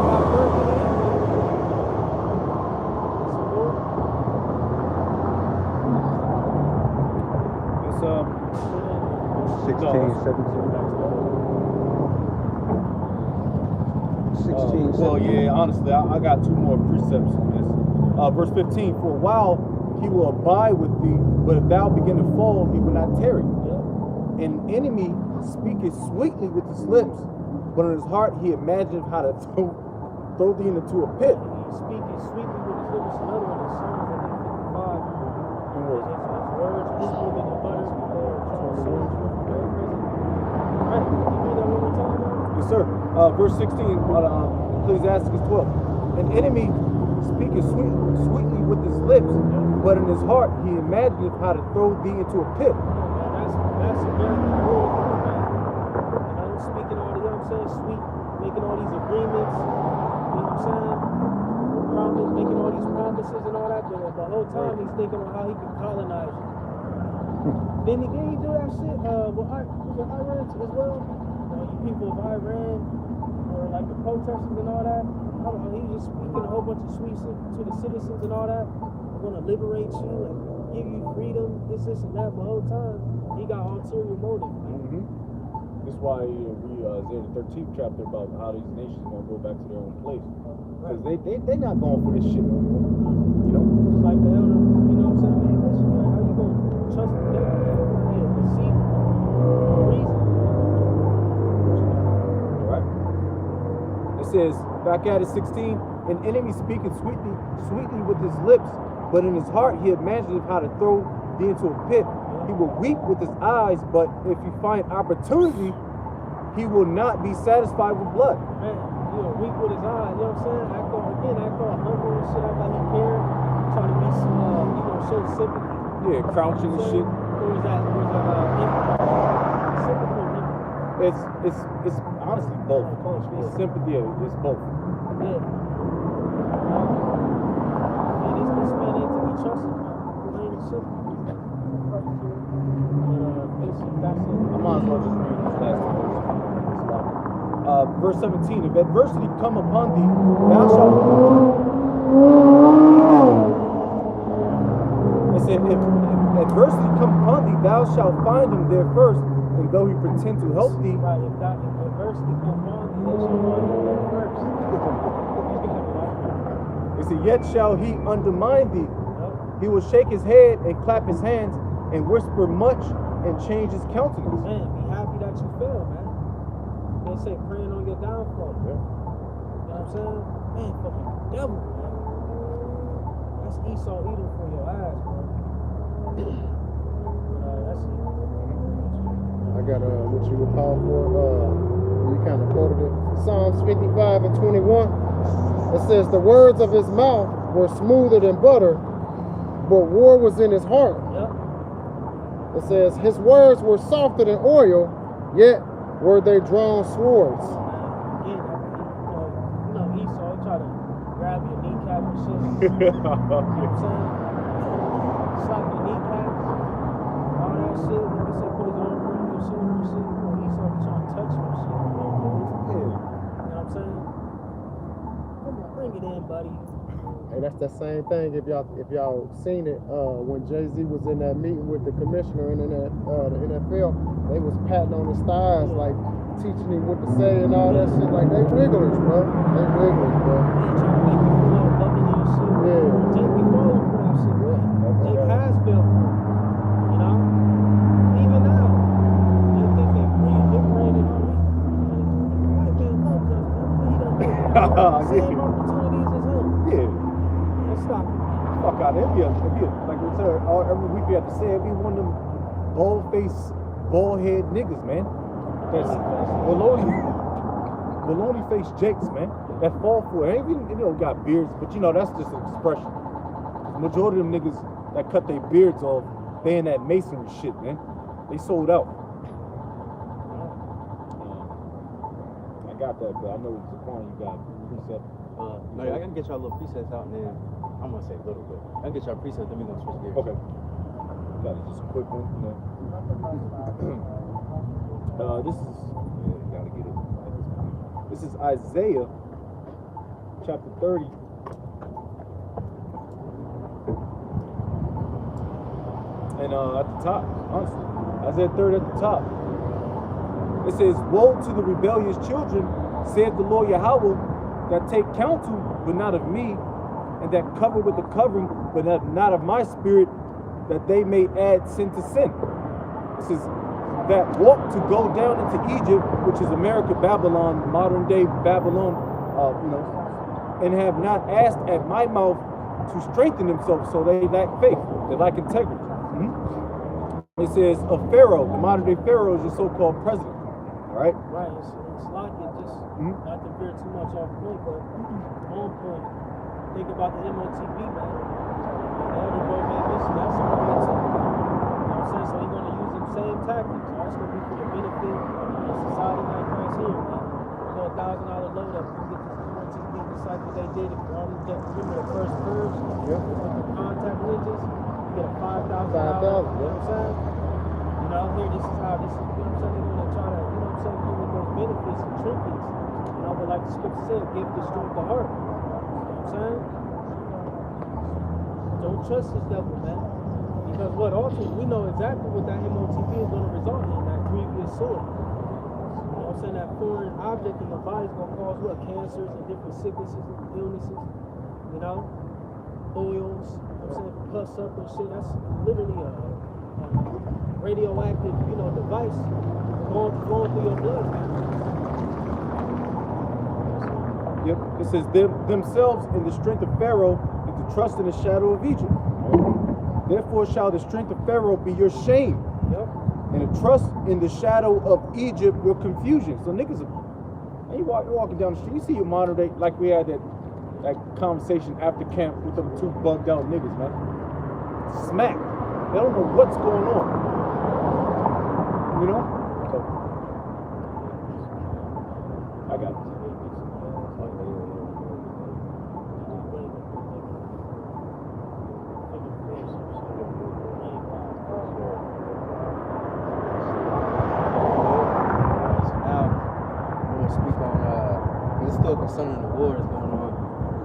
got birth in their hand. It's 16, 17. 16, well, yeah, honestly, I got two more precepts on this. Verse 15, for a while he will abide with thee, but if thou begin to fall, he will not tarry. An enemy speaketh sweetly with his lips, but in his heart he imagineth how to throw thee into a pit. Speaking sweetly with his lips, another one is Psalms 55. In words. His words, people in the butter, right, can you read that one more time, man? Yes, sir. Verse 16, Ecclesiastes 12. An enemy speaketh sweetly with his lips, but in his heart he imagineth how to throw thee into a pit. That's a very good word, man. You know, speaking all the, you know what I'm saying, sweet, making all these agreements, you know what I'm saying, making all these promises and all that, but the whole time he's thinking on how he can colonize you. Then he do that shit with Iran as well. You people of Iran, or like the protesters and all that. He's just speaking a whole bunch of sweet shit to the citizens and all that. I'm gonna liberate you and give you freedom, this and that. But the whole time, he got ulterior motives, man. That's why we read the 13th chapter about how these nations gonna go back to their own place. Because they not going for this shit no more. You know? Just like the elder, you know what I'm saying? Man, listen, man, how you gonna trust the devil, man? Yeah, deceive for a reason. Alright. It says, back at it 16, an enemy speaketh sweetly with his lips, but in his heart he imagineth how to throw thee into a pit. He will weep with his eyes, but if you find opportunity, he will not be satisfied with blood. Man, you know, weak with his eyes, you know what I'm saying? Act all humble and shit, act like he care, trying to be, you know, show sympathy. Yeah, crouching and shit. Or is that sympathy? It's honestly both. It's sympathy, it's both. Yeah. And this man ain't to be trusted, man. Plain and simple. I might as well just read this last verse. Verse 17, if adversity come upon thee, thou shalt... It said, if adversity come upon thee, thou shalt find him there first, and though he pretend to help thee... Right, if adversity come upon thee, thou shalt find him there first. It said, yet shall he undermine thee. He will shake his head and clap his hands, and whisper much, and change his countenance. Man, be happy that you fail, man. They say praying on your downfall. You know what I'm saying? Man, fucking devil, man. That's Esau eating for your eyes, bro. That's it. I got what you would call for. You kind of quoted it. Psalms 55 and 21. It says, "The words of his mouth were smoother than butter, but war was in his heart." Yep. It says, "His words were softer than oil, yet were they drawn swords." Again, you know, Esau, he try to grab your kneecap and shit. You know what I'm saying? Slap your kneecaps, all that shit. Like I said, put his arm around your shoulder and shit. You know, Esau be trying to touch you and shit. You know what I'm saying? Come on, bring it in, buddy. Hey, that's that same thing. If y'all seen it, when Jay-Z was in that meeting with the commissioner in the NFL, they was patting on his thighs, like teaching him what to say and all that shit. Like, they wigglers, bro. They wigglers, bro. They trying to make you feel all bubbly and shit. Yeah. Jake be falling for that shit, man. Jake has fell for it. You know? Even now. They think they free and liberated on me. White man loves us, man. He done same opportunities as him. Yeah. Let's stop it. Fuck out of it. Like we said, every week we have to say it be one of them bald-faced, bald-head niggas, man. That's baloney-faced jakes, man. That fall for it. Ain't even, you know, got beards, but you know, that's just an expression. The majority of them niggas that cut their beards off, they in that masonry shit, man. They sold out. I got that, but I know it's the point you got. Precept. No, I can get y'all little presets out, and then I'm gonna say a little bit. I can get y'all presets, then we gonna switch gears. Okay. Got it. Just a quick one, you know. This is, yeah, you gotta get it. This is Isaiah chapter 30. And at the top, honestly, Isaiah 30 at the top. It says, "Woe to the rebellious children, saith the Lord Yahweh, that take counsel, but not of me, and that cover with the covering, but not of my spirit, that they may add sin to sin." It says, "That walk to go down into Egypt," which is America, Babylon, modern day Babylon, you know, "and have not asked at my mouth to strengthen themselves, so they lack faith, they lack integrity." It says, "Of Pharaoh," the modern day Pharaoh is the so-called president. All right. Right, it's like it just not to veer too much off point, but on point. Think about the MOTV, man. The elder bro made this, that's on point too. You know what I'm saying? So he's gonna use them same tactics. That's gonna be for the benefit of society like Christ here, man. You know, $1,000 load up, you get this MOTV just like what they did. If you already get, remember the first purge with the contact lenses, you get a $5,000. You know what I'm saying? You know, here this is how this is, you know what I'm saying? They're gonna try to, you know what I'm saying, give with those benefits and trinkets. You know, but like the scripture said, give the strength to heart. You know what I'm saying? Don't trust this devil, man. Because what ultimately, we know exactly what that MOTV is going to result in, that grievous sword. You know what I'm saying? That foreign object in the body is going to cause what? Cancers and different sicknesses and illnesses. You know? Oils, you know what I'm saying? Pus up and shit. That's literally a radioactive, you know, device flowing through your blood, man. Yep. It says themselves in the strength of Pharaoh and to trust in the shadow of Egypt. Therefore shall the strength of Pharaoh be your shame. Yep. And the trust in the shadow of Egypt your confusion. So niggas, and you're walking down the street, you see your modern day, like we had that conversation after camp with them two bugged out niggas, man. Smack. They don't know what's going on. You know? So, I got it. Concerning the war that's going on,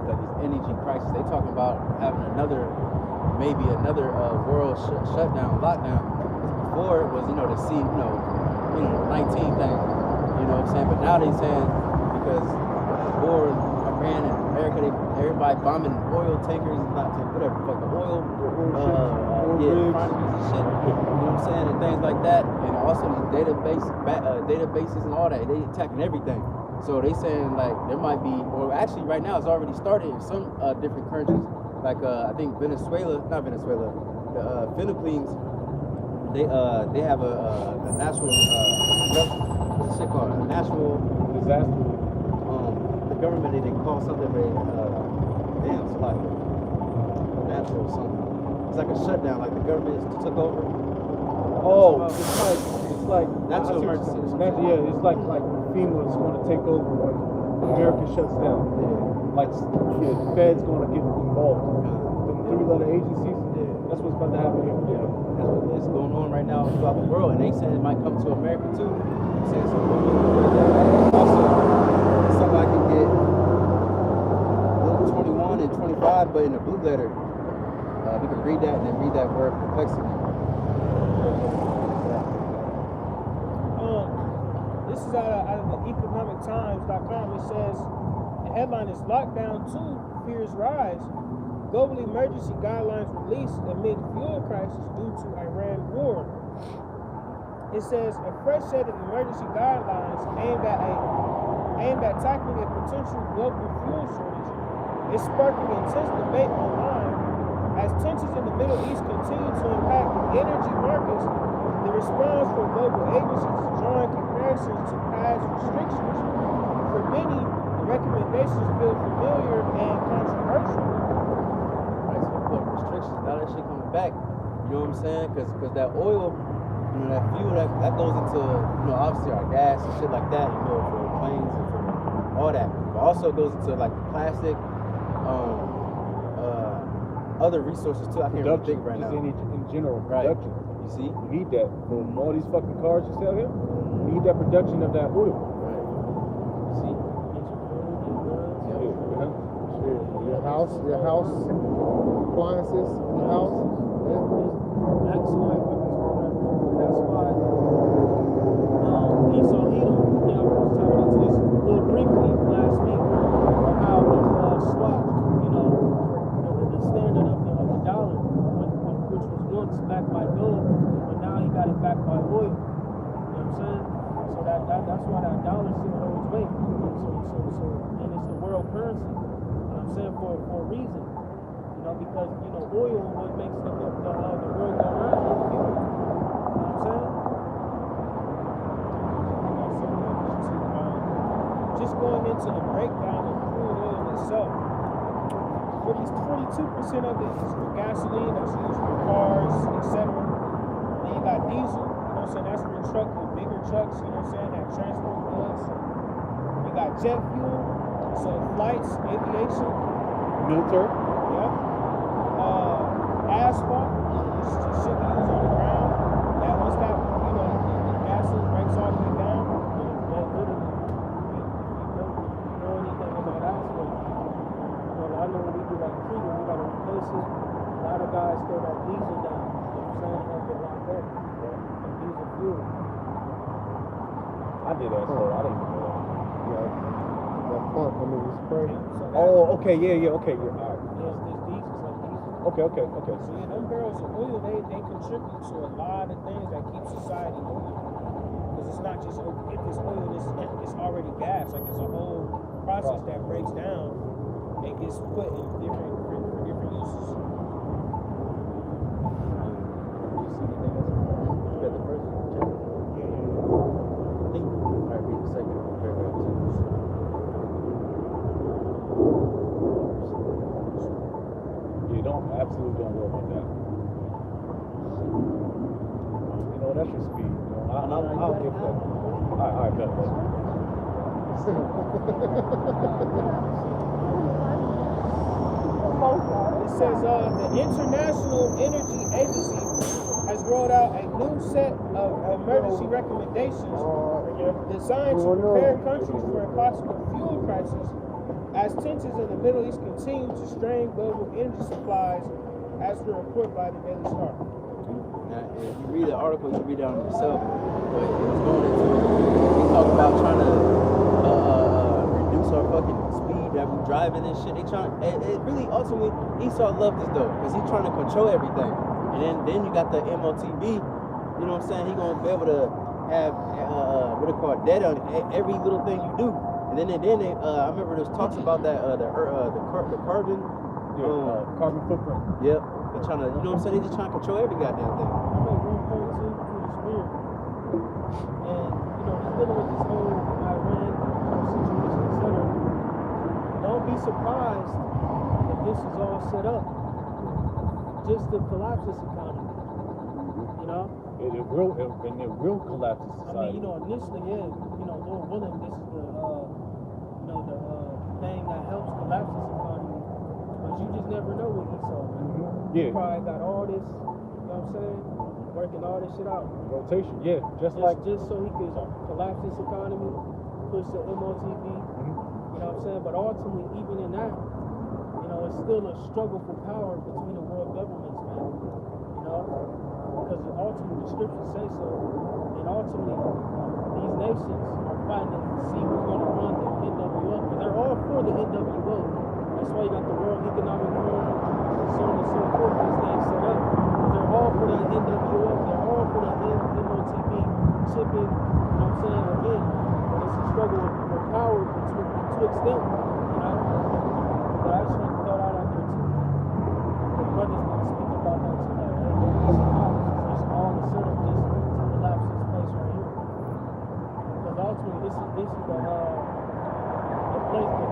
like this energy crisis, they talking about having maybe another world shutdown, lockdown. Before it was, you know, the 19 thing, you know what I'm saying? But now they saying because the war, Iran and America, everybody bombing oil tankers, not tankers, whatever, fucking oil, refineries and shit, you know what I'm saying, and things like that, and also these databases and all that, they attacking everything. So they saying like there might be, or actually right now it's already started in some different countries. Like I think not Venezuela, the Philippines. They have a natural what's this shit called? A natural Disaster. the government they call something damn, it's like natural something. It's like a shutdown, like the government took over. Oh, it's like Natural emergency or something. Yeah, it's like FEMA is going to take over when America shuts down. Like the Fed's going to get involved. The 3-letter agencies. That's what's about to happen here. Yeah, that's what is going on right now throughout the world, and they said it might come to America too. Saying also, somebody can get 21 and 25, but in the blue letter, we can read that and then read that word complexity. This is out of the economictimes.com. It says the headline is Lockdown 2 Fears Rise. Global emergency guidelines released amid fuel crisis due to Iran war. It says a fresh set of emergency guidelines aimed at tackling a potential global fuel shortage is sparking intense debate online as tensions in the Middle East continue to impact energy markets. The response from global agencies is drawing comparisons to past restrictions. For many, the recommendations feel familiar and controversial. Restrictions, now that shit coming back, you know what I'm saying? Because that oil, you know, that fuel that goes into, you know, obviously our gas and shit like that, you know, for planes and for all that, but also goes into like plastic, other resources too. I can't really think right now. In general, production. You see? You need that for all these fucking cars you sell here. You need that production of that oil. Right. You see? Your house appliances in the house. That's why Esau Edom, I was talking into this a little briefly last week on how we swapped, you know, the standard of the dollar, which was once backed by gold, but now he got it backed by oil. You know what I'm saying? So that's why that dollar still holds weight. So and it's the world currency. You know what I'm saying? For a reason. You know, because you know oil is what makes the world go round. You know what I'm saying? Just going into the breakdown of crude oil itself, 42% of it is for gasoline, that's used for cars, etc. Then you got diesel, you know what I'm saying, that's for bigger trucks, you know what I'm saying, that transport goods. You got jet fuel, so flights, aviation. Military. Asphalt, it's just shit we use on the ground. That once that, you know, the gasoline breaks all the way down, that literally, you know anything about asphalt. Well, I know when we do like treatment, we gotta replace it. A lot of guys throw that diesel down, you know what I'm saying, help it lock up. And diesel fuel. I did that, so I didn't even know that. That pump, I mean, you spray. So that, Oh, okay, yeah, okay, yeah, all right. there's diesel, it's like diesel. Okay. So yeah, them barrels of oil, they contribute to a lot of things that keep society moving. Because it's not just if it's oil, it's already gas. Like it's a whole process that breaks down and gets put in different uses. You got the first chapter? I think I might read the second paragraph too. Absolutely don't worry about that. You know, that's your speed. You know, I'll give that. All right, bet. It says the International Energy Agency has rolled out a new set of emergency recommendations designed to prepare countries for a possible fuel crisis as tensions in the Middle East continue to strain global energy supplies, as per a report by the Daily Star. Now, if you read the article, you read it on yourself, but it was going into, we talk about trying to reduce our fucking speed that we driving and shit. They trying, it really ultimately, Esau loved this though, because he's trying to control everything. And then you got the MOTB, you know what I'm saying? He gonna be able to have, what they call data on every little thing you do. And then they I remember there was talks about that the carbon. Carbon footprint. Yep. They're trying to, you know what I'm saying? They just trying to control every goddamn thing. I made one point too, it's weird. And you know, he's dealing with this whole Iran situation, etc. Don't be surprised if this is all set up just to collapse this economy. You know? It will collapse the society. I mean, you know, initially, yeah, you know, Lord willing, this is the thing that helps collapse this economy. But you just never know with Esau, man. Yeah. He probably got all this, you know what I'm saying? Working all this shit out. Rotation, yeah, just so he could collapse this economy, push the MOTV, you know what I'm saying? But ultimately, even in that, you know, it's still a struggle for power between the world governments, man. You know? Because ultimately, the scriptures say so. And ultimately, these nations are fighting to see who's going to run the NWO. Because they're all for the NWO. That's why you got the World Economic Forum, so on and so forth, these things set up. They're all for that NWO, they're all for that MOTV shipping, you know what I'm saying? Again, it's a struggle for power to extent, you know? But I just want to throw that out there too. The brothers been speaking about that too, like, hey, it's all the setup just to collapse this place right here. Because ultimately, this is the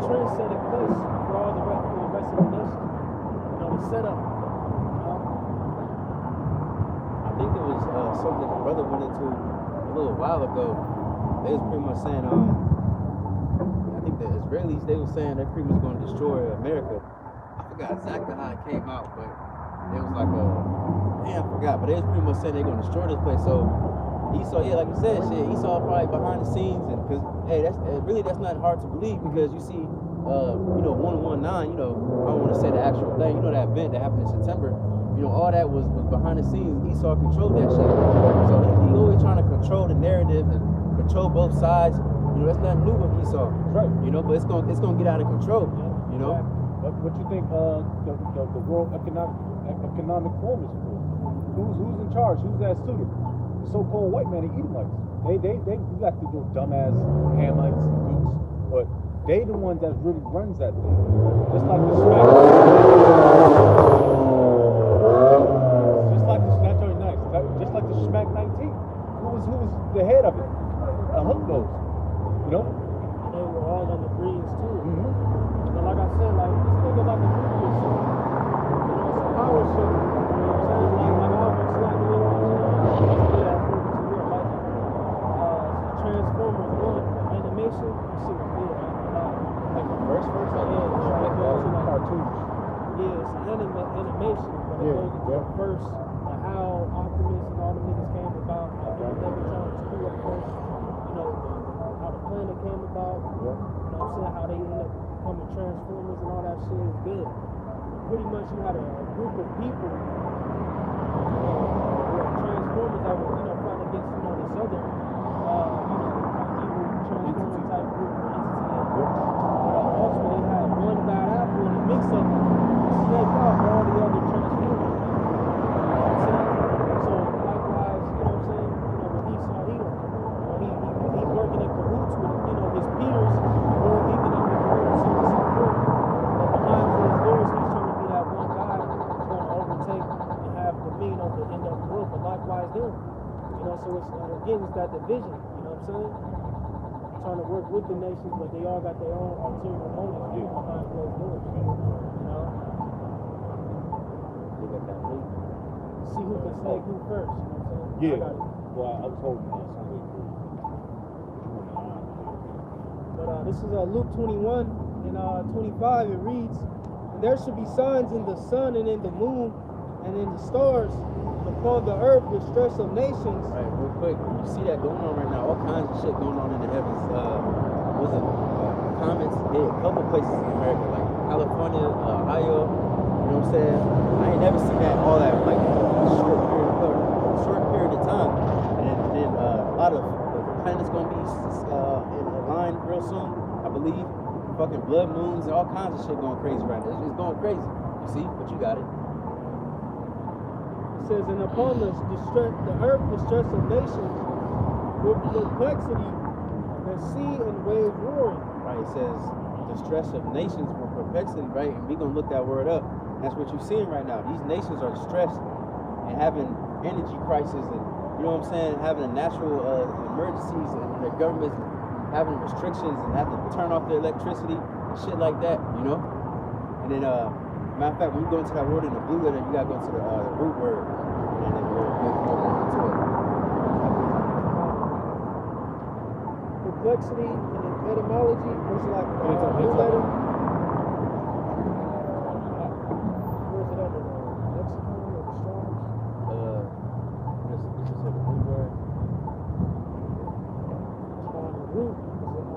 trend-setting place for all the rest of the nation. You know, the setup. You know? I think it was something the brother went into a little while ago. They was pretty much saying, I think the Israelis, they were saying they're pretty much going to destroy America. I forgot exactly how it came out, but it was like I forgot, but they was pretty much saying they're going to destroy this place. So Esau, yeah, like you said, Esau probably behind the scenes, and because that's not hard to believe, because you see, 119, you know, I don't want to say the actual thing, you know, that event that happened in September, you know, all that was behind the scenes. Esau controlled that shit, so he always trying to control the narrative and control both sides. You know, that's nothing new with Esau, right? You know, but it's gonna get out of control. You know. What you think the World Economic Forum is for? Who's in charge? Who's that student? The so-called white man, the Edomites. They got these little dumbass Hamites and Dukes, but they the ones that really runs that thing. Just like the Smack. Just like the Smack 19. Who was the head of it? Hook nose. You know? They were all on the breeze too. But like I said, like just think about the movie show. You know, it's a power show. You know what I'm saying? Like I almost like the little Transformers 1 animation. That shit was good. Like the first, like cartoons. Yeah, it's animation, but it goes into the first, like how Optimus and all the niggas came about, how they were trying to screw up first, you know, how the planet came about, you know what I'm saying, how they ended up becoming Transformers and all that shit is good. Pretty much you had a group of people, Transformers that were, fighting against, this other, evil Transformer type group or entity. Ultimately they had one bad apple in the mix of them to snake out all the other Transformers. You know what I'm saying? So likewise, with Esau Edom, he's working in cahoots with, his peers, World Economic Forum, so on and so forth. But behind closed doors, he's trying to be that one guy who's going to overtake and have dominion over the NWO, but likewise them. So it's it's that division, you know what I'm saying? Trying to work with the nations, but they all got their own ulterior motives behind closed doors. You know? See who can snake who first, you know what I'm saying? Yeah. Well, I was hoping that somebody could. But this is Luke 21 and 25. It reads, "And there should be signs in the sun and in the moon and in the stars, upon the earth with stress of nations." Right, real quick, you see that going on right now, all kinds of shit going on in the heavens. Comets hit a couple places in America, like California, Ohio, you know what I'm saying? I ain't never seen that, all that, like, short period of time. And then a lot of the planets gonna be in line real soon, I believe. Fucking blood moons and all kinds of shit going crazy right now. It's going crazy. You see? But you got it. Says, "And upon the earth distress of nations, with perplexity, the sea and waves roaring." right? It says distress of nations for perplexity, right? And we're gonna look that word up. That's what you're seeing right now. These nations are stressed and having energy crisis, and you know what I'm saying, having natural emergencies, and their governments having restrictions and have to turn off their electricity and shit like that, you know. And then matter of fact, when you go into that word in the blue letter, you gotta go to the root word, and then we'll go into it. Complexity and etymology, which is like blue letter. Where's it under? Lexicon or the Strong's? This is the root word. Root is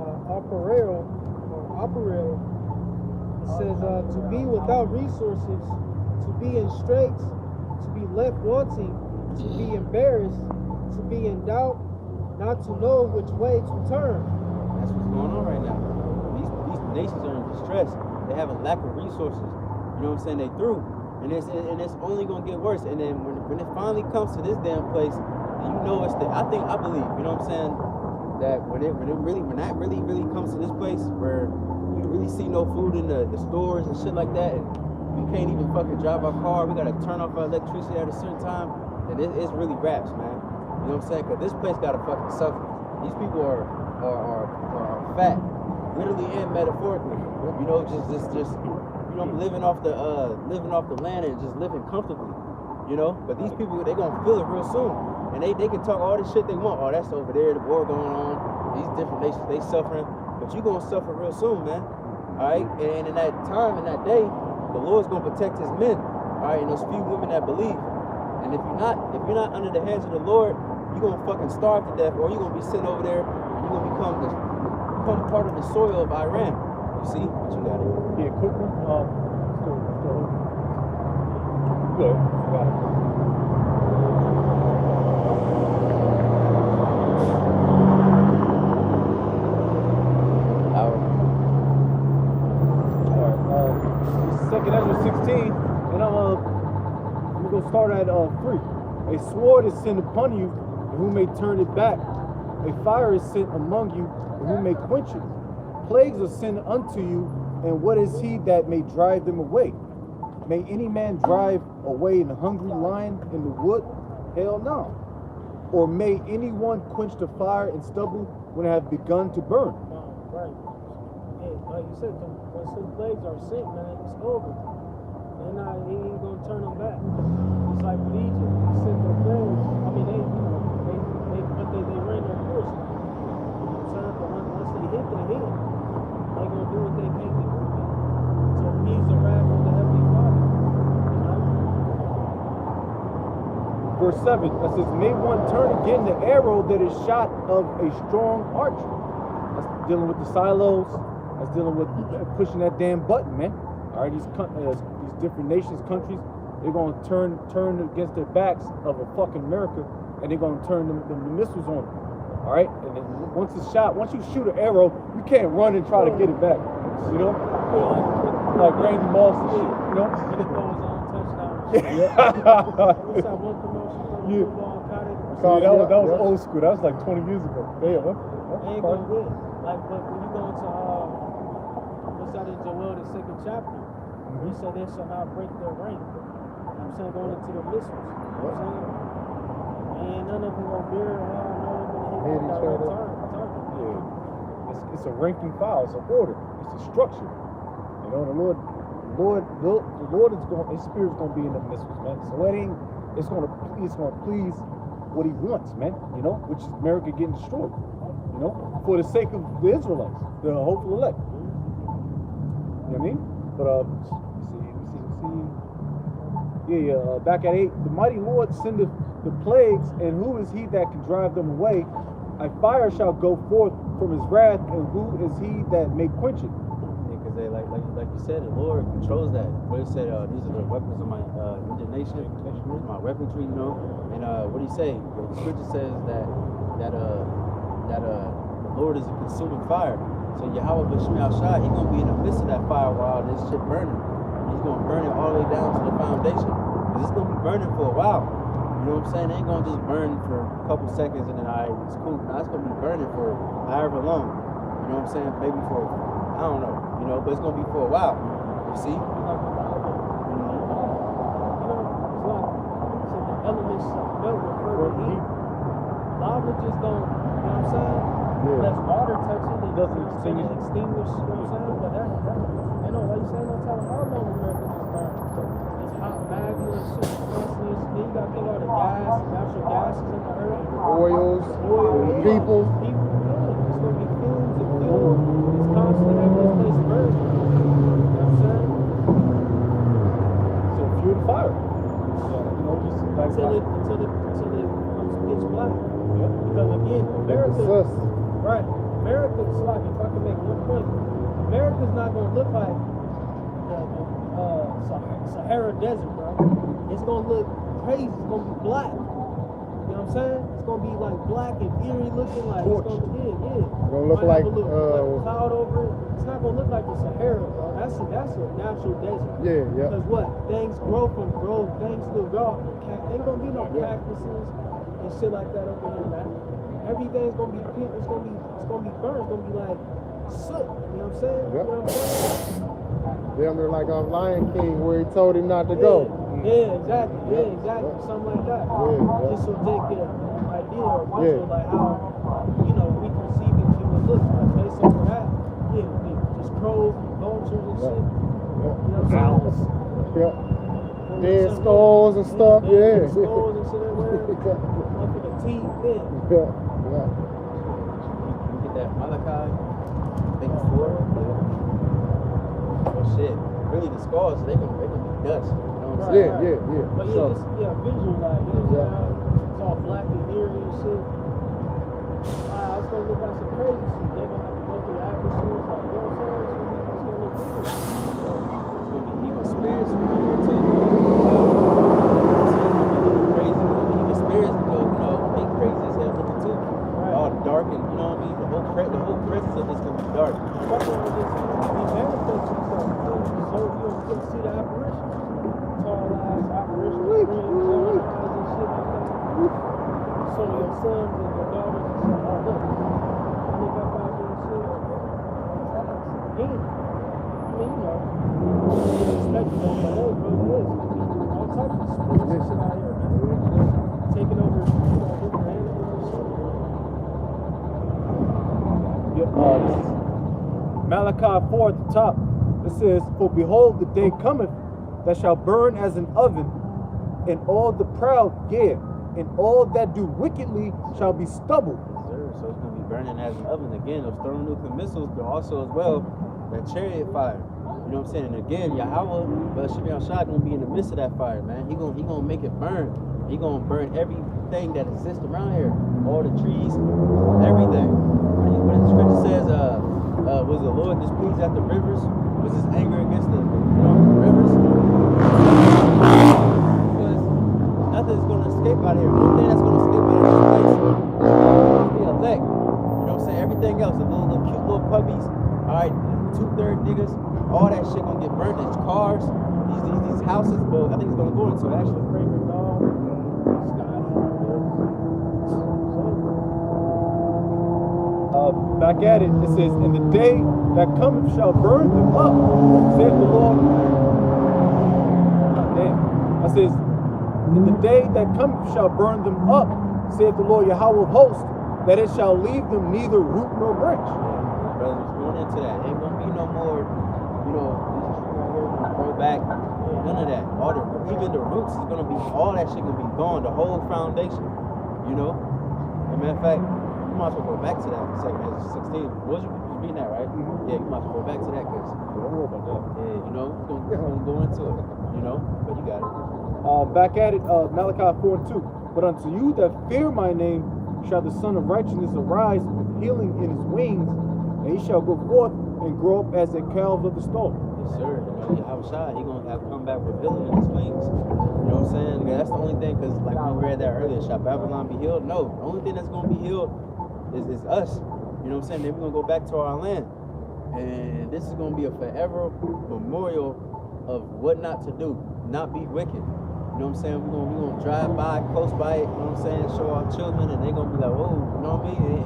operel. It says to be without resources, to be in straits, to be left wanting, to be embarrassed, to be in doubt, not to know which way to turn. That's what's going on right now. These nations are in distress. They have a lack of resources. You know what I'm saying? They through, and it's only gonna get worse. And then when it finally comes to this damn place, and you know it's I believe. You know what I'm saying? That when that really comes to this place where you really see no food in the stores and shit like that, and we can't even fucking drive our car, we gotta turn off our electricity at a certain time, then it's really raps, man. You know what I'm saying? Cause this place gotta fucking suffer. These people are fat, literally and metaphorically. You know, just you know, living off the land and just living comfortably. You know, but these people, they gonna feel it real soon. And they can talk all this shit they want. Oh, that's over there, the war going on, these different nations, they suffering. But you gonna suffer real soon, man. Alright? And in that time, in that day, the Lord's gonna protect his men. Alright, and those few women that believe. And if you're not under the hands of the Lord, you're gonna fucking starve to death, or you're gonna be sitting over there and you're gonna become part of the soil of Iran. You see? What you got it? Yeah, quick one. Good. Got it. Second Ezra 16, and we're gonna start at 3. A sword is sent upon you, and who may turn it back? A fire is sent among you, and who may quench it? Plagues are sent unto you, and what is he that may drive them away? May any man drive away an hungry lion in the wood? Hell no. Or may anyone quench the fire and stubble when it have begun to burn? No, right. Hey, like you said, once the plagues are sent, man, it's over. He ain't gonna turn them back. It's like with Egypt. He sent their plagues. I mean, they ran their course. You know what I'm saying? But once they hit, they hit. They gonna do what they came to do. To appease the wrath of the Heavenly Father. You know? Verse 7, that says, may one turn again the arrow that is shot of a strong archer. That's dealing with the silos. That's dealing with pushing that damn button, man. All right, these different nations, countries, they're going to turn against their backs of a fucking America, and they're going to turn the missiles on them. All right, and then once it's shot, once you shoot an arrow, you can't run and try to get it back. You know, like Randy Moss and shit. You know. What's that one promotion from Yeah. football college? See, that was old school. That was like 20 years ago. Damn, They ain't gonna win. Like, but when you go into what's that in Joel, the 2nd chapter? He said they shall not break their rank. I'm saying going into the missiles. You know what I'm saying? And none of them gonna bear hell, none of them Hit hit each that other. target. Yeah. It's a ranking file. It's an order. It's a structure. You know, the Lord is going. His spirit's going to be in the missiles, man. So it ain't. It's going to please what he wants, man. You know, which is America getting destroyed. You know, for the sake of the Israelites, the hopeful elect. You know what I mean? But back at 8, the mighty Lord sendeth the plagues, and who is he that can drive them away? A fire shall go forth from his wrath, and who is he that may quench it? Because they like you said, the Lord controls that. What it said, these are the weapons of my indignation, my weaponry, you know. And what do you say? The scripture says that the Lord is a consuming fire. So Yahweh B'Shemel Shai, he's gonna be in the midst of that fire while this shit burning. He's gonna burn it all the way down to the foundation. Cause it's gonna be burning for a while. You know what I'm saying? It ain't gonna just burn for a couple seconds and then it's cool. Now it's gonna be burning for however long. You know what I'm saying? Maybe for, I don't know, you know, but it's gonna be for a while. You see? You know, it's like the elements melt with further heat. Lava just don't, you know what I'm saying? Yeah. Less water touch it, it Doesn't extinguish, you know what I'm saying? But that you know, like you saying, don't tell how long America just burn. It's hot magma and shit, constantly. Then you gotta think all the gas, natural gases in the earth. Oils, Oil, the yeah. people. People, yeah. It's gonna be fumes and fuel. It's constantly having this place burn. You know what I'm saying? So fuel the fire. You know, just like Until it becomes pitch black. Yeah. Because again, America, Sus. right? America, it's like, if I can make one point, America's not gonna look like the Sahara Desert, bro. It's gonna look crazy. It's gonna be black. You know what I'm saying? It's gonna be like black and eerie looking, like it's gonna, yeah. Gonna look Might like, have a little cloud over it. It's not gonna look like the Sahara, bro. That's a natural desert. Yeah, yeah. Because what? Things grow from growth. Things still grow. Ain't gonna be no cactuses and shit like that over here, man. Everything's gonna be pink. It's gonna be burned. It's gonna be like soot. You know what I'm saying? Yep. You know what I'm saying? Damn near like on Lion King where he told him not to go. Yeah, exactly. Yeah, exactly. Something like that. Yeah. Just so they get an idea or visual like how, you know, we perceive it would look. Like based off of that, just crows and vultures and shit. You know what I'm saying? Yeah. Dead skulls and stuff, yeah. Dead skulls and shit everywhere. Up for the teeth, yeah. Yeah. You get that Malachi, I think it's 4. Oh shit. Really the scars, they gonna be dust. You know what I'm saying? Yeah. But yeah, So, just visual like it's all black and eerie and shit. It's gonna look like some crazy shit. They're gonna have to go through the atmosphere, like, you know what I'm saying? It's gonna look weird. It's gonna be evil spirits from here too. Crazy, evil spirits go, think crazy as hell looking too. All dark and you know what I mean? The whole presence of this gonna be dark. Fucking with this, these manifestations stuff. So you can see the apparition. Tall ass apparition, green eyes and shit like that. So your sons and your daughters and shit, oh look. Look up out there and shit. Again. I mean, you know, expect it, but hey, bro, it is. All types of spirits and shit out here, man. Taking over, different animals and shit. Malachi 4 at the top. It says, "For behold, the day cometh that shall burn as an oven, and all the proud, and all that do wickedly shall be stubble." Yes, sir. So it's gonna be burning as an oven again. Those thermonuclear missiles, but also as well that chariot fire. You know what I'm saying? And again, Yahweh, Shimon Shah gonna be in the midst of that fire, man. He gonna make it burn. He gonna burn everything that exists around here, all the trees, everything. What the scripture says, was the Lord displeased at the rivers? Was his anger against the rivers? Because nothing's gonna escape out of here. The only thing that's gonna escape out of this place is the elect. You know what I'm saying? Everything else, the little cute little puppies, all right, 2/3 niggas, all that shit gonna get burnt. These cars, these houses, but I think it's gonna go into actually fragrant dog. Back at it, it says, "In the day that cometh shall burn them up, saith the Lord." Damn. It says, "In the day that cometh shall burn them up, saith the Lord Yahweh of hosts, that it shall leave them neither root nor branch." Brothers, going into that, ain't gonna be no more, this tree right here gonna grow back. None of that. Even the roots is gonna be, all that shit gonna be gone. The whole foundation, As a matter of fact, you might as well go back to that segment 16. Was you reading that, right? Yeah, you might as well go back to that because Don't worry about that. we're gonna go into it, but you got it. Back at it, Malachi 4 and 2. "But unto you that fear my name shall the Son of Righteousness arise with healing in his wings, and he shall go forth and grow up as a calf of the stall." Yes, sir. Yahweh Shai, he gonna have come back with healing in his wings. You know what I'm saying? That's the only thing, because like we read that earlier, shall Babylon be healed? No. The only thing that's gonna be healed is us. You know what I'm saying? Then we're gonna go back to our land. And this is gonna be a forever memorial of what not to do, not be wicked. You know what I'm saying? We're gonna drive by, close by it, you know what I'm saying, show our children, and they're gonna be like, whoa, you know what I mean?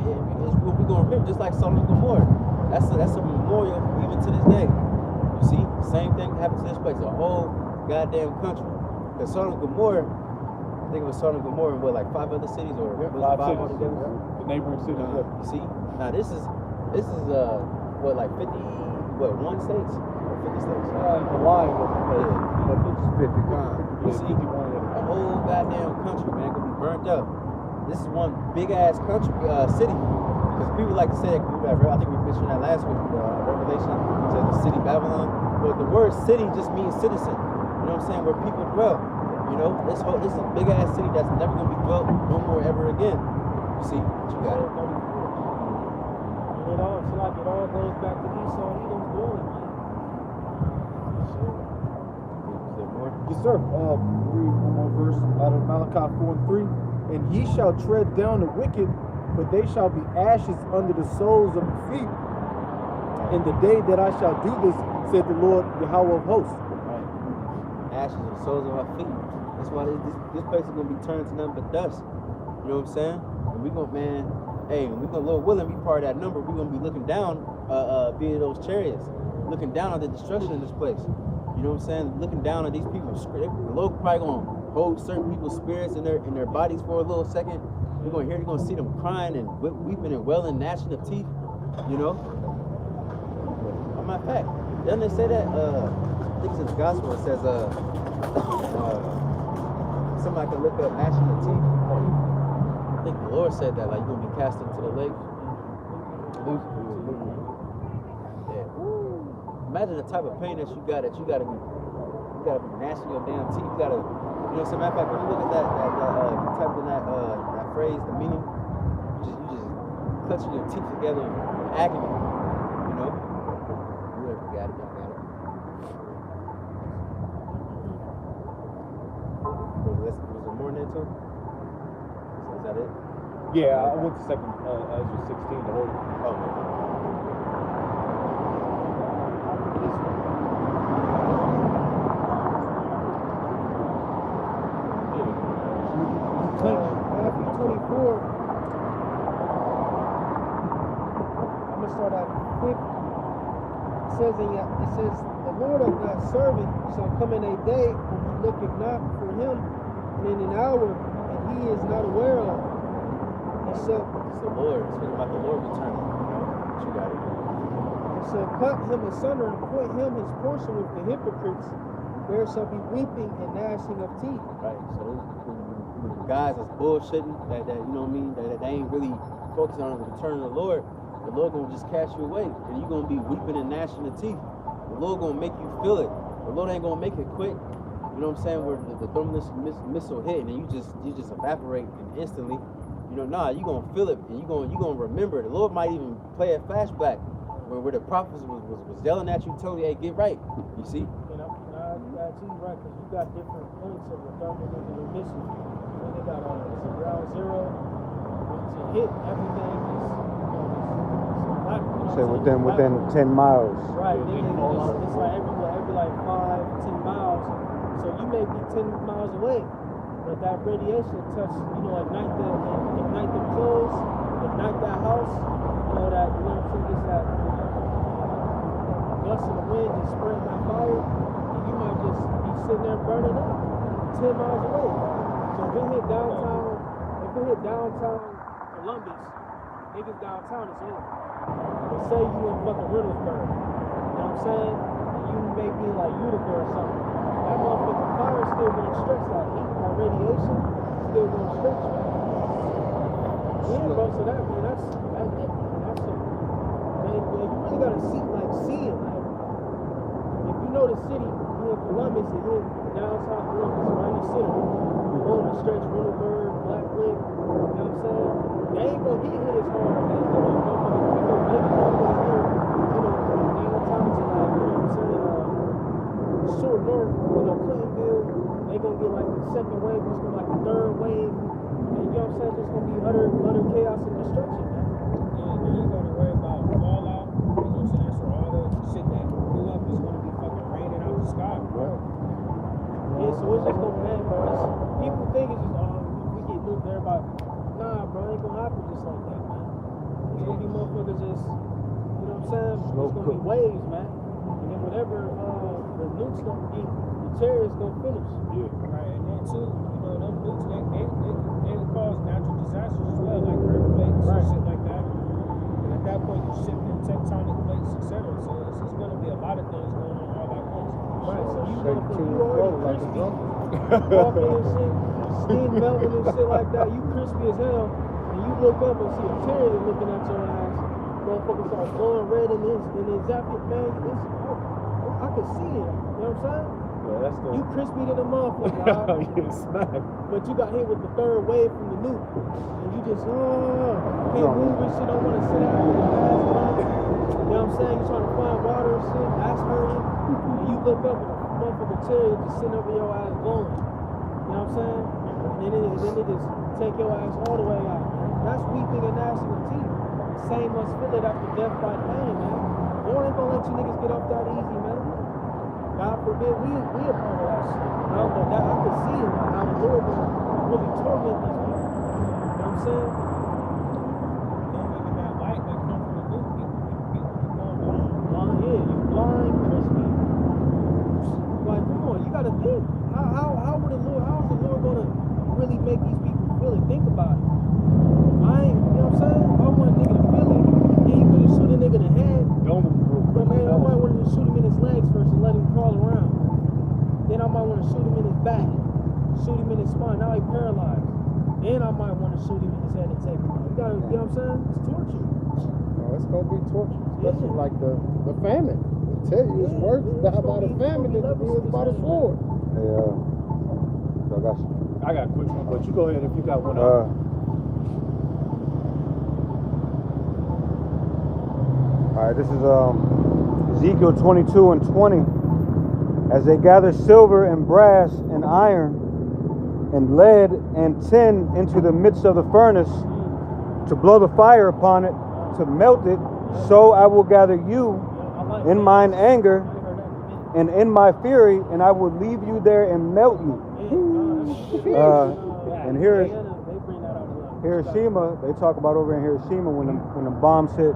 We're gonna remember, just like Sodom and Gomorrah. That's a memorial even to this day. You see, same thing happened to this place, a whole goddamn country. Because Sodom and Gomorrah, I think it was Sodom and Gomorrah in what, like 5 other cities, or was it 5 cities. altogether? Yeah. The neighboring cities. You see, now this is what, like 51 states or 50 states? The line was Yeah. 50 You see, a whole goddamn country, man, gonna be burnt up. This is one big ass country, city. Because people like to say that, I think we mentioned that last week, Revelation says the city Babylon. But the word city just means citizen. You know what I'm saying? Where people dwell. You know, this is a big ass city that's never gonna be dwelt no more ever again. You see, what you got it. And it all, it's like it all goes back to Esau and Edom's glory, man. Is there more? Yes, sir. Read one more verse out of Malachi 4:3. And ye shall tread down the wicked, for they shall be ashes under the soles of the feet. In the day that I shall do this, said the Lord Yahweh of hosts. Right. Ashes are the soles of our feet. That's why this place is gonna be turned to nothing but dust. You know what I'm saying? And we gonna, man, hey, we gonna, Lord willing, be part of that number. We gonna be looking down via those chariots, looking down at the destruction of this place. You know what I'm saying? Looking down at these people. The Lord probably gonna hold certain people's spirits in their bodies for a little second. You're gonna see them crying and weeping and wailing, gnashing of teeth. You know. Matter of fact, doesn't it say that? I think it's in the gospel. It says somebody can look up gnashing of teeth. I think the Lord said that, like, you're gonna be cast into the lake. Yeah. Imagine the type of pain that you gotta be gnashing your damn teeth. You gotta, you know, matter of fact, when you look at that type of that phrase, the meaning, you just clutching your teeth together in agony. You know. Whoever got it, y'all got it. Was there more than that too? So is that it? Yeah, I went to second Ezra 16, the whole. Matthew 24. I'm gonna start at 50. It says, the Lord of that servant shall come in a day when he looketh not for him, and in an hour that he is not aware of. He shall, It's the Lord. It's speaking about the Lord returning. But you got it. he shall cut him asunder and appoint him his portion with the hypocrites. There shall be weeping and gnashing of teeth. Right. So the guys that's bullshitting, that you know what I mean, that they ain't really focusing on the return of the Lord gonna just cast you away, and you're gonna be weeping and gnashing the teeth. The Lord gonna make you feel it. The Lord ain't gonna make it quick. You know what I'm saying? Where the thermalist missile hit, and you just evaporate instantly. You know, nah, you gonna feel it, and you gonna remember. The Lord might even play a flashback where the prophets was yelling at you, telling you, hey, get right. You see? And I got you right, because you got different points of the thermal and the missile. Then they got it's a ground zero to hit everything. Say within 10 miles. Right, then it's like every like 5-10 miles. So you may be 10 miles away, but that radiation touch, ignite the clothes, ignite that house, it's that gust of the wind just spreading that fire, and you might just be sitting there burning up 10 miles away. So if it hit downtown Columbus, niggas downtown is over. But say you in fucking Riddlesburg, you know what I'm saying? And you may be like Utica or something. That motherfucking fire is still gonna stretch that heat, that radiation still gonna stretch you. Yeah, bro, so that's a, man, you really gotta see it. Like, if you know the city, you in Columbus, and hit downtown Columbus, right in the city, you on the stretch, Riddlesburg, Black Lake, you know what I'm saying? They ain't gonna hit as hard as they do. Short north, Clintonville, they gonna get like the second wave, it's gonna be like the third wave, and you know what I'm saying, just gonna be utter chaos and destruction, man. Yeah, you ain't gonna worry about fallout. You know what I'm saying? So all the shit that blew up is gonna be fucking raining out the sky, bro. Yeah, so it's just gonna man, bro. People think it's just, if we get nuked, everybody. Nah, bro, it ain't gonna happen just like that, man. It's gonna be motherfuckers just, you know what I'm what I'm saying? Slow It's gonna cook. be waves, man. And then whatever the nukes gonna get, the chariots gonna finish. Yeah. Right, and then too, you know, them nukes, they can cause natural disasters as well, like earthquakes and shit like that. And at that point, you're shifting tectonic plates, etc. So it's just gonna be a lot of things going on all at once. Right, so you Shake motherfucker, to you and fro already like a crispy, drum. walking and shit, skin melting and shit like that. You crispy as hell, and you look up and see a chariot looking at your ass. Motherfucker start glowing red in his jacket, man. I could see it. You know what I'm saying? Yeah, that's the. You crispy than a motherfucker, dog. Yeah, smack. But you got hit with the third wave from the nuke. And you just, can't move and shit, don't want to sit down with your ass down. You know what I'm saying? You're trying to find water and shit, ass hurting. And you look up and a motherfucker chariot just sitting over your ass glowing. You know what I'm saying? And then it just take your ass all the way out, man. That's weeping and gnashing of teeth. Same must feel it after death by pain, man. Lord ain't gonna let you niggas get off that easy, man. God forbid we a part of that shit. But that I could see it, man. How the Lord will really torment these people. You know what I'm saying? Then even that light that comes from the nuke, get going blind. Blind, yeah, you blind, crispy. Like, come on, you gotta think. How is the Lord gonna really make these people feel it? Think about it. You know what I'm saying? If I want a nigga to feel it, yeah, you could shoot a nigga in the head. Don't move real But quick. man, I might want to shoot him in his legs first and let him crawl around. Then I might want to shoot him in his back, shoot him in his spine. Now he's paralyzed. Then I might want to shoot him in his head and take him out. You gotta, you know what I'm saying? It's torture. Oh, it's gonna be torture, especially like the famine. I tell you, it's worse to die by the famine than it is by the sword. Yeah. So I got you. I got a quick one, but you go ahead if you got one. All right, this is Ezekiel 22 and 20. As they gather silver and brass and iron and lead and tin into the midst of the furnace to blow the fire upon it, to melt it, so I will gather you in mine anger and in my fury, and I will leave you there and melt you. And here, Hiroshima, they talk about over in Hiroshima when the bombs hit,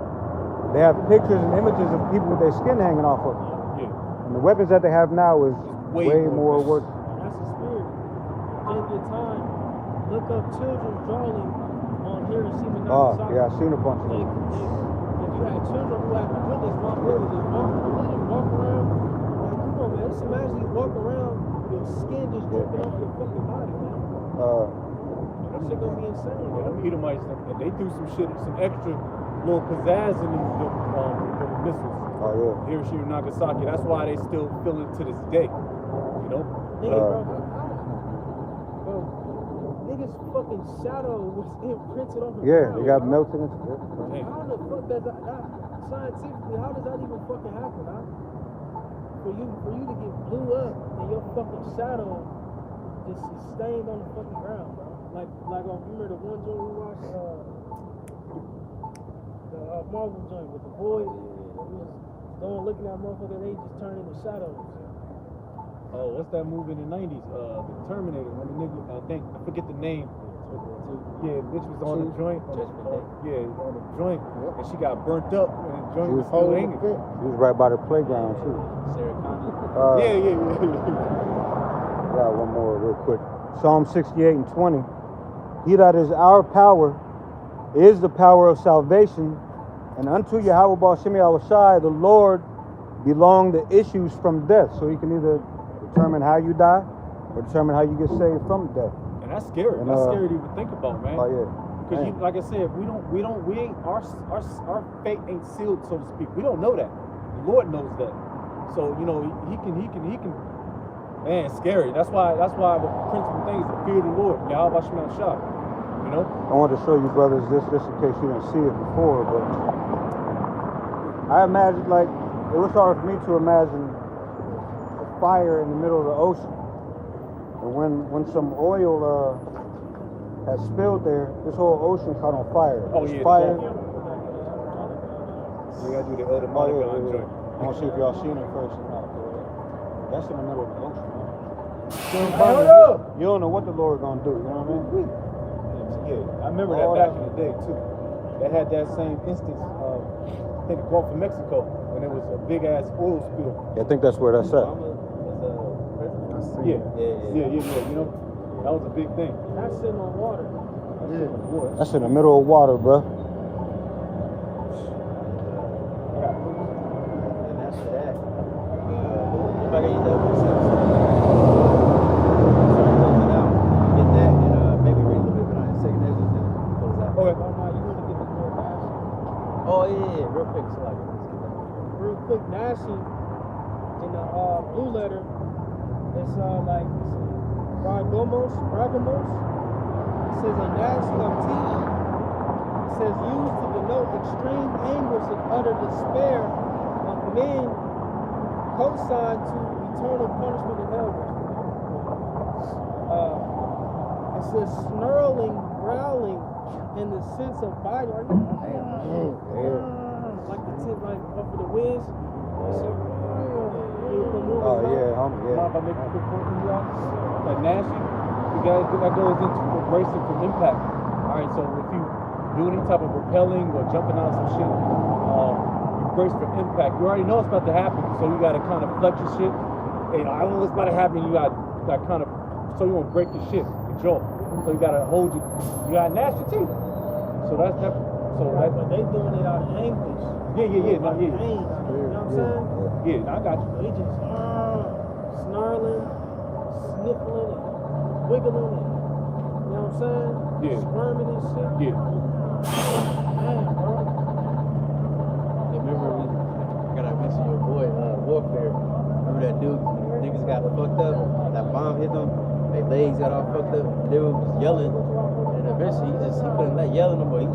they have pictures and images of people with their skin hanging off of them. Yeah. And the weapons that they have now is way more work. That's the spirit. Take your time. Look up children drawing on Hiroshima, Nagasaki. Yeah, I seen a bunch of them. If you had children who had to witness motherfuckers just walk around, like, come on, man. Just imagine you walk around, your skin just dripping off your fucking body, man. That shit gonna be insane, Yeah, man. them Edomites, they threw some shit, some extra little pizzazz in them missiles. Oh yeah. Hiroshima, Nagasaki. That's why they still feel it to this day. You know? Nigga, bro, niggas fucking shadow was imprinted on the Yeah, ground. they got bro. melted into it. How the fuck does that scientifically, how does that even fucking happen, huh? For you to get blew up and your fucking shadow just is stained on the fucking ground, bro. Like remember the one joint we watched, the Marvel joint with the void, we was going looking at motherfucker, they just turned into shadows. Oh, what's that movie in the 90s? The Terminator. When the nigga, I forget the name. Yeah, bitch was on the joint. On the joint. And she got burnt up and the joint was still hanging. He was right by the playground too. Sarah Connor. Yeah. Got one more real quick. Psalm 68 and 20. He that is our power is the power of salvation, and unto Yahweh Baal Shem Yahushai, the Lord, belong the issues from death. So you can either determine how you die or determine how you get saved from death. And that's scary. And, That's scary to even think about, man. Oh yeah. Because you, like I said, we ain't our fate ain't sealed, so to speak. We don't know that. The Lord knows that. So you know he can. Man, it's scary. That's why the principal thing is to fear the Lord. Yahweh Shemel Shah. You know. I wanted to show you brothers this in case you didn't see it before, but I imagine, like, it was hard for me to imagine a fire in the middle of the ocean. And when some oil had spilled there, this whole ocean caught on fire. Oh This yeah. fire. You gotta do the other Oh, money yeah. joint. I want to see if y'all seen it first or not. That's in the middle of the ocean. You don't know what the Lord gonna do. You know what I mean? Yeah, I remember All that back that- in the day too. They had that same instance of think, the Gulf of Mexico, when there was a big ass oil spill. Yeah, I think that's where that's at. Obama was president. Yeah. You know, that was a big thing. That's sitting on water. That's in the middle of water, bro. And after that, if I can use that for close it out, get that, and maybe read a little bit on the second Ezra, then close out. Okay. Oh, no, you want to get this real fast. Oh, yeah, real quick, so like, let's get that. Real quick, gnashing in the blue letter, it's like bragomos. It says a gnashing of teeth. It says used to denote extreme anguish and utter despair of men, co-signed to eternal punishment in hell. It says snarling, growling, in the sense of biting. Like the tip, like up for the whiz. Oh yeah, homie, Mind if I make a quick point from you all? Like gnashing, that goes into bracing from impact. Alright, so if you do any type of rappelling or jumping out some shit, you brace for impact. You already know it's about to happen, so you gotta kind of flex your shit. And, I don't know what's about to happen, you got kind of, so you won't break your shit, your jaw. So you gotta hold you gotta gnash your teeth. So that's that. So Right, but they doing it out of anguish. Yeah. Pain, you know what I'm saying? Yeah, I got you. They just snarling, sniffling, and wiggling, and you know what I'm saying? Yeah. Squirming and shit. Yeah. Man, bro. Hey, remember, I gotta mention your boy, Warfare. Remember that dude, niggas got fucked up, that bomb hit them, their legs got all fucked up, the dude was yelling, and eventually he couldn't let yelling no more, he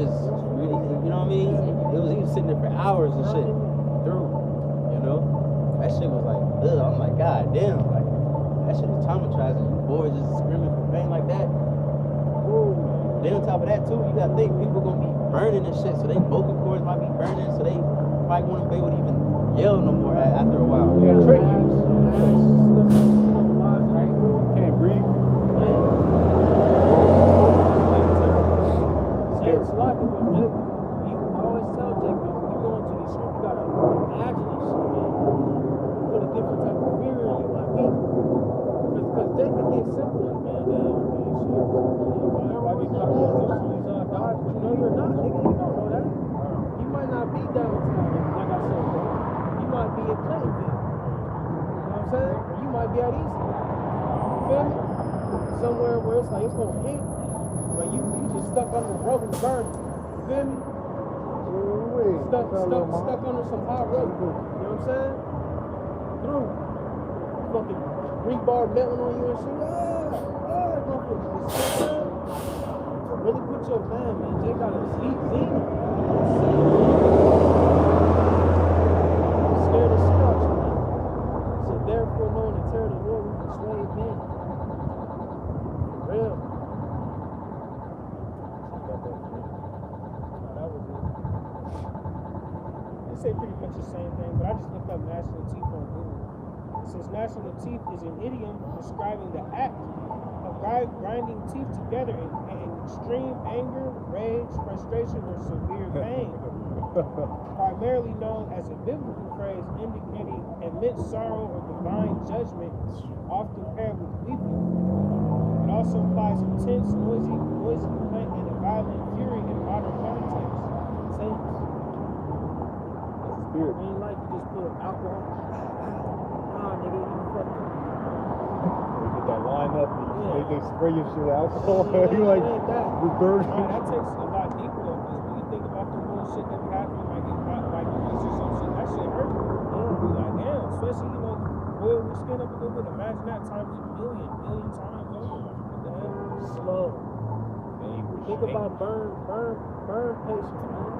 just, really, you know what I mean? He was sitting there for hours and shit, through, you know? That shit was like, ugh, I'm like, god damn, like, that shit is traumatizing, you boys just screaming for pain like that. Then on top of that too, you gotta think people gonna be burning and shit, so they vocal cords might be burning, so they probably won't be able to even yell no more after a while. Yeah, trick you. Can't breathe. It's like, I always tell Jake, when you go into these shit, you gotta imagine this shit, man. Put a different type of fear in you, like me. Because they can get simple, man. Whenever I get caught up in these dogs, but you know you're not, nigga. You don't know that. You might not be downtown, like I said, bro. You might be in Clintonville. You know what I'm saying? Or you might be at East. You feel me? Somewhere where it's like it's gonna hit, but you just stuck under rubber burning. You feel me? Stuck under some hot rubber. You know what I'm saying? Through fucking rebar melting on you and shit. Really put your man. Jay got a Z. Scared of structure, man. So therefore, knowing the terror of the Lord, we can slave men. For real. That was it. They say pretty much the same thing, but I just looked up gnashing of teeth on Google. It says gnashing of teeth is an idiom describing the act of grinding teeth together in extreme anger, rage, frustration, or severe pain. Primarily known as a biblical phrase indicating immense sorrow or divine judgment, often paired with weeping. It also implies intense, noisy complaint and a violent fury in modern context. Intense. Spirit. It ain't like you just put alcohol. Nah, nigga, you fucking. You get that line up and they spray your shit out. Yeah, You like, it ain't that. the bird. Nah, that takes a lot deeper though, because when you think about the bullshit that be happening, like it got like police or some shit, that shit hurt. You be like, damn, especially, you know, boil your skin up a little bit. Imagine that times a million times over. What the hell? Slow. Think about burn patients, man.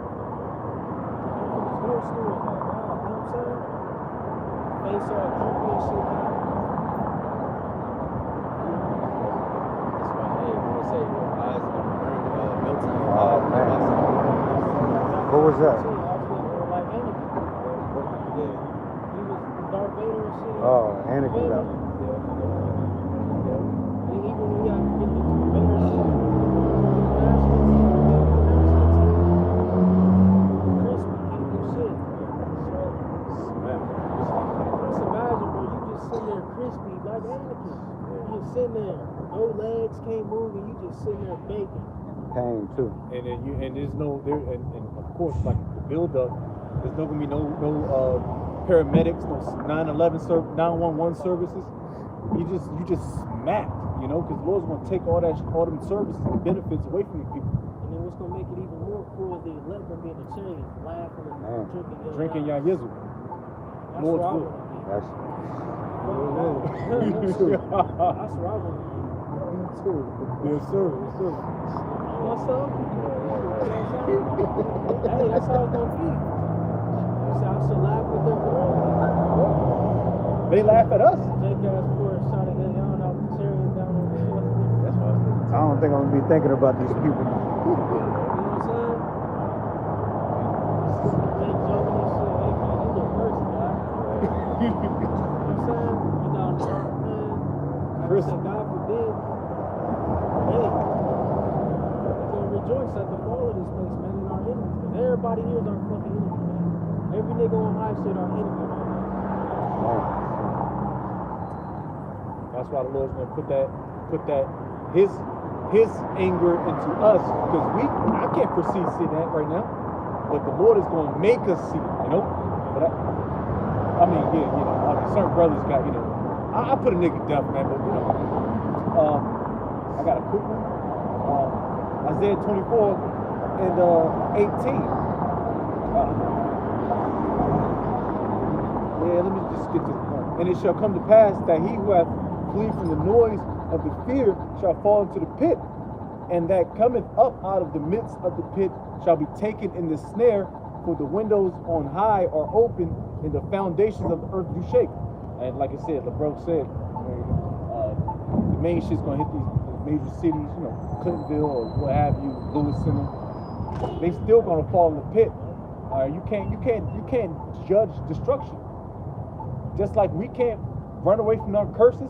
These real stories, like, wow, you know what I'm saying? Face all droopy and shit, man. That's why they always say your eyes are gonna burn, melting your Oh, eyes. man. What was that? Like Anakin. Yeah. He was Darth Vader and shit. Oh, Anakin got me. And even when he had to get the Vader shit. there crispy like Anakin. You just sitting there, no legs, can't move, and you just sitting there baking. Pain too. And then there's no there, and of course, like the build up, there's not gonna be no paramedics, no 911 services. You just smacked, you know, because the Lord's gonna take all them services and benefits away from the people. And then what's gonna make it even more cruel is they let them be in the chain, laughing and Drinking y'all yizzle. That's Lord's where I will. wanna be. That's That's where I wanna be. Me too. Yes, sir. Yes, sir. You want some? Hey, that's how it's gonna be. You see, I should laugh with them. They laugh at us. Jake ass poor shot at Leon out the cherry down on the floor. That's what I was thinking. I don't think I'm gonna be thinking about these people. You know what I'm saying? Jake joking and shit. Hey man, you look worse, guy. You know what I'm saying? You down there, man. Like I said, God forbid. Hey, we're gonna rejoice at the fall of this place, man, in our enemies. Because everybody here is our fucking enemy, man. Every nigga on high shit our enemy, man. That's why the Lord's gonna put that his anger into us, because I can't foresee seeing that right now, but the Lord is gonna make us see it, you know. But I mean, yeah, you know, I mean, certain brothers got, you know, I put a nigga down, man, but you know, I got a quick one. Isaiah 24 and 18. Yeah, let me just get to the point. And it shall come to pass that he who hath flee from the noise of the fear shall fall into the pit, and that cometh up out of the midst of the pit shall be taken in the snare, for the windows on high are open, and the foundations of the earth do shake. And like I said, LeBron said, the main shit's gonna hit these major cities, you know, Clintonville or what have you, Lewis Center. They still gonna fall in the pit. You can't judge destruction. Just like we can't run away from our curses,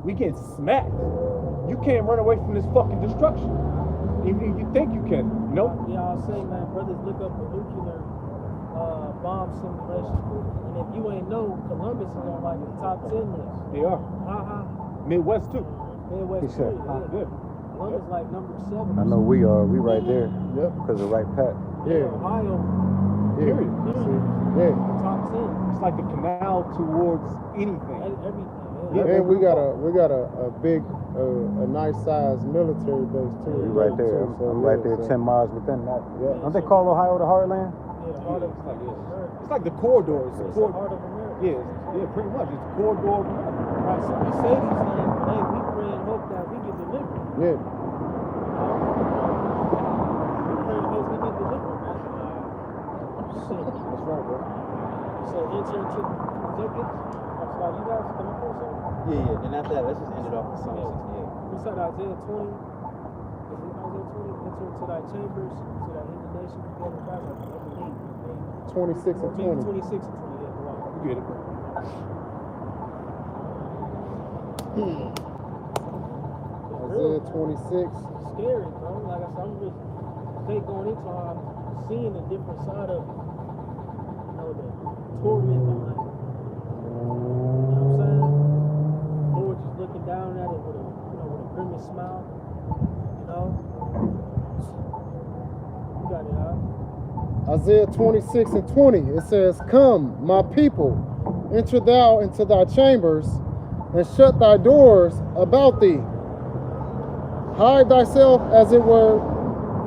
we get smacked. You can't run away from this fucking destruction. Even if you think you can, you know? Yeah, I'll say, man, brothers look up the nuclear bomb simulation. And if you ain't know, Columbus is on like the top 10 list. They are. Midwest too. Midwest He said, too, yeah. Good. Columbus like number 7. I know we are. We right there. Yep. Because of right pack. Yeah. Ohio, Period. Yeah. top 10. It's like the canal towards anything. Everything. Yeah. And we got a big, a nice sized military base too. We right there. I'm right there, 10 miles within that. Yeah. Don't they call Ohio the heartland? Yeah, the heart of America. It's like the corridor. It's the It's the corridor. heart of America. Yeah, pretty much. It's the corridor of America. Right, so we say these things, but hey, we pray and hope that we get delivered. Yeah. We pray and hope we get delivered, man. Shit. That's right, bro. So enter into executives. That's why you guys come up with something. Yeah. And after that, let's just end it off with Psalm 68. We said Isaiah 20. Is it Isaiah 20? Enter into thy chambers, to thy indignation, together back like every day. 26 and 20. 26 and 20, yeah, go on. You get it. Isaiah 26. Scary, bro. Like I said, I'm just today going into how I'm seeing a different side of, you know, the torment behind it. You know what I'm saying? Lord just looking down at it with a, you know, with a grimace smile. You know? You got it, huh? Isaiah 26 and 20. It says, Come, my people, enter thou into thy chambers, and shut thy doors about thee. Hide thyself, as it were,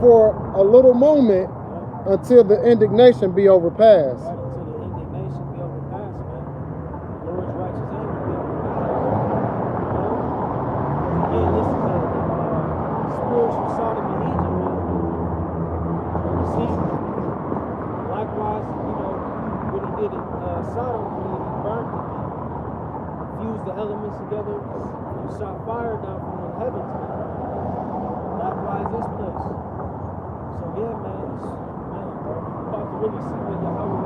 for a little moment, until the indignation be overpassed. Right until the indignation be overpassed, man. The Lord's righteous anger be overpassed. You know? Again, this is a spiritual Sodom and Egypt, man. You see, likewise, you know, what he did in Sodom when he burnt it, man. Fused the elements together, and shot fire down from the heavens, man. Likewise, this place. So yeah, man, it's, man, about to really see what Yahweh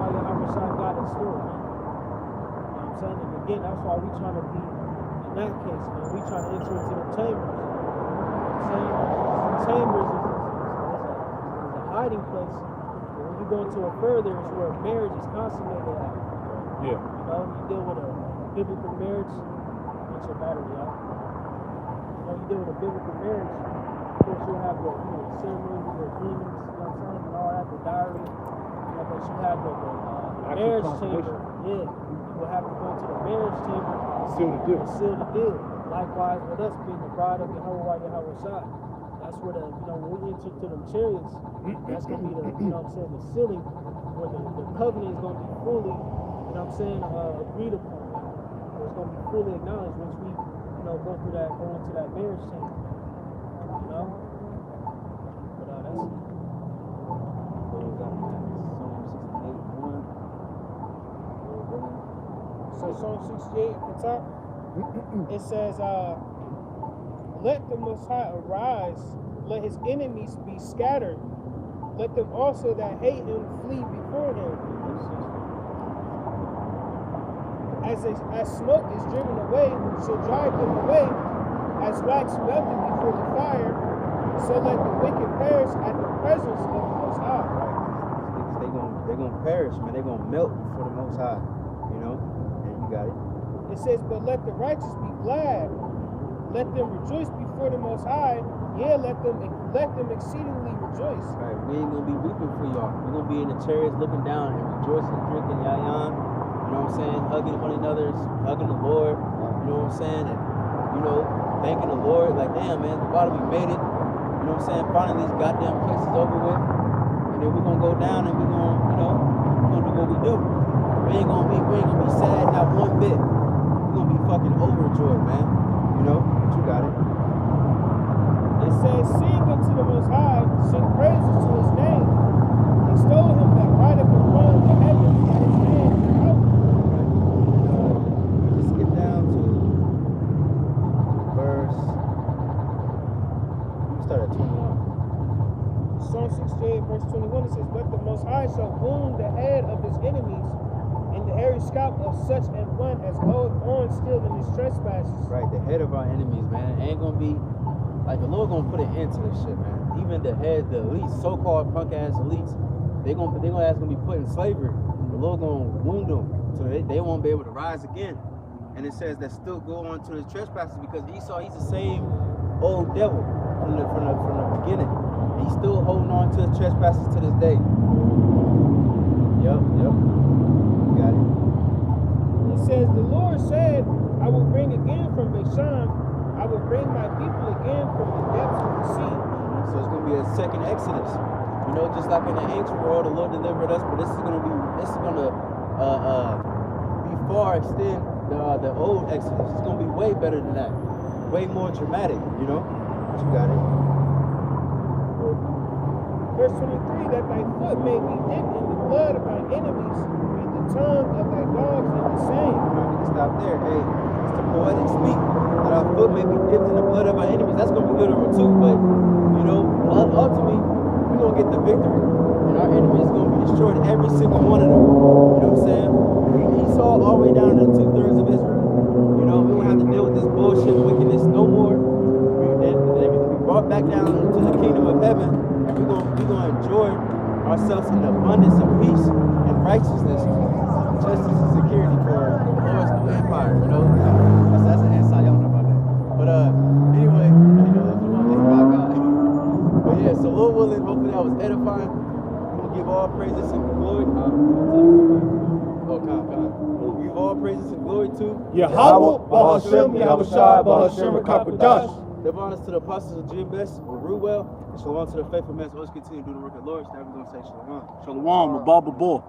got in store, man. You know what I'm saying? And again, that's why we trying to be, in that case, man, we trying to enter into the chambers. You know what I'm saying? The chambers is a hiding place. But when you go into it further, it's where marriage is consummated at. Yeah. You know, you deal with a biblical marriage, with your battery out. You know, you deal with a biblical marriage. Of course, you'll have the ceremonies, the agreements, you know what I'm saying, and all that, the diary. You know, but you have the marriage chamber. Yeah, you will have to go to the marriage chamber Seal the deal. and seal the deal. Likewise with us being the bride of Yahweh Shai. That's where the, you know, when we enter to them chariots, that's gonna be the, you know what I'm saying, the sealing, where the covenant is gonna be fully, you know what I'm saying, agreed upon. It's gonna be fully acknowledged once we, you know, go into that marriage chamber. You know? But that's so Psalm 68 at the top, it says, let the Most High arise, let his enemies be scattered, let them also that hate him flee before him. As smoke is driven away, shall drive them away, as wax melted before the fire, so let the wicked perish at the presence of the Most High. Right. They're gonna perish, man. They're gonna melt before the Most High. You know? And you got it. It says, but let the righteous be glad. Let them rejoice before the Most High. Yeah, let them exceedingly rejoice. Right. We ain't gonna be weeping for y'all. We're gonna be in the chariots looking down and rejoicing, drinking yayan. You know what I'm saying? Hugging one another, hugging the Lord. You know what I'm saying? And, you know, thanking the Lord. Like, damn, man, the bottom, we made it. You know what I'm saying? Finally, these goddamn places over with. And then we're gonna go down and we're gonna, you know, we're gonna do what we do. We ain't gonna be sad not one bit. We're gonna be fucking overjoyed, man. You know? But you got it. It says, sing unto the Most High, sing praises to his name. Extol him that rideth upon the heavens by his hand and out. Just skip down to verse. We start at 21. Psalm 68, verse 21, it says, but the Most High shall wound the head of his enemies, and the hairy scalp of such an one as goeth on still in his trespasses. Right, the head of our enemies, man. Ain't gonna be like the Lord gonna put an end to this shit, man. Even the head, the elites, so-called punk ass elites, they gonna be put in slavery. The Lord gonna wound them so they won't be able to rise again. And it says that still go on to his trespasses because Esau, he's the same old devil from the beginning. He's still holding on to his trespasses to this day. Yep. You got it. It says, the Lord said, I will bring again from Bashan, I will bring my people again from the depths of the sea. So it's gonna be a second Exodus. You know, just like in the ancient world, the Lord delivered us, but this is gonna be far extend the old Exodus. It's gonna be way better than that, way more dramatic. You know, but you got it. Verse 23, that thy foot may be dipped in the blood of thine enemies, and the tongue of thy dogs in the same. We can stop there. Hey, it's the poetic speak that our foot may be dipped in the blood of our enemies. That's gonna be literal too, but you know, ultimately we're gonna get the victory, and our enemies gonna be destroyed. Every single one of them. You know what I'm saying? Esau all the way down to 2/3 of Israel. You know, we won't have to deal with this bullshit wickedness no more. Then we can be brought back down to the kingdom of heaven, and we're gonna enjoy ourselves in the abundance of peace and righteousness, justice and security for the Lord's new empire. You know, that's an insight. Y'all know about that. But anyway, you know, that's about God. But yeah, so Lord willing, hopefully that was edifying. I'm gonna give all praises and glory. We'll give all praises and glory to Yahweh, Bahashem, Yahweh Shai, Bahashem, Rakapadash. Give honors to the apostles of GMS, Ruwell, and shalom to the faithful men. So let's continue to do the work of the Lord. So now we're going to say shalom. Shalom, Baba Bo.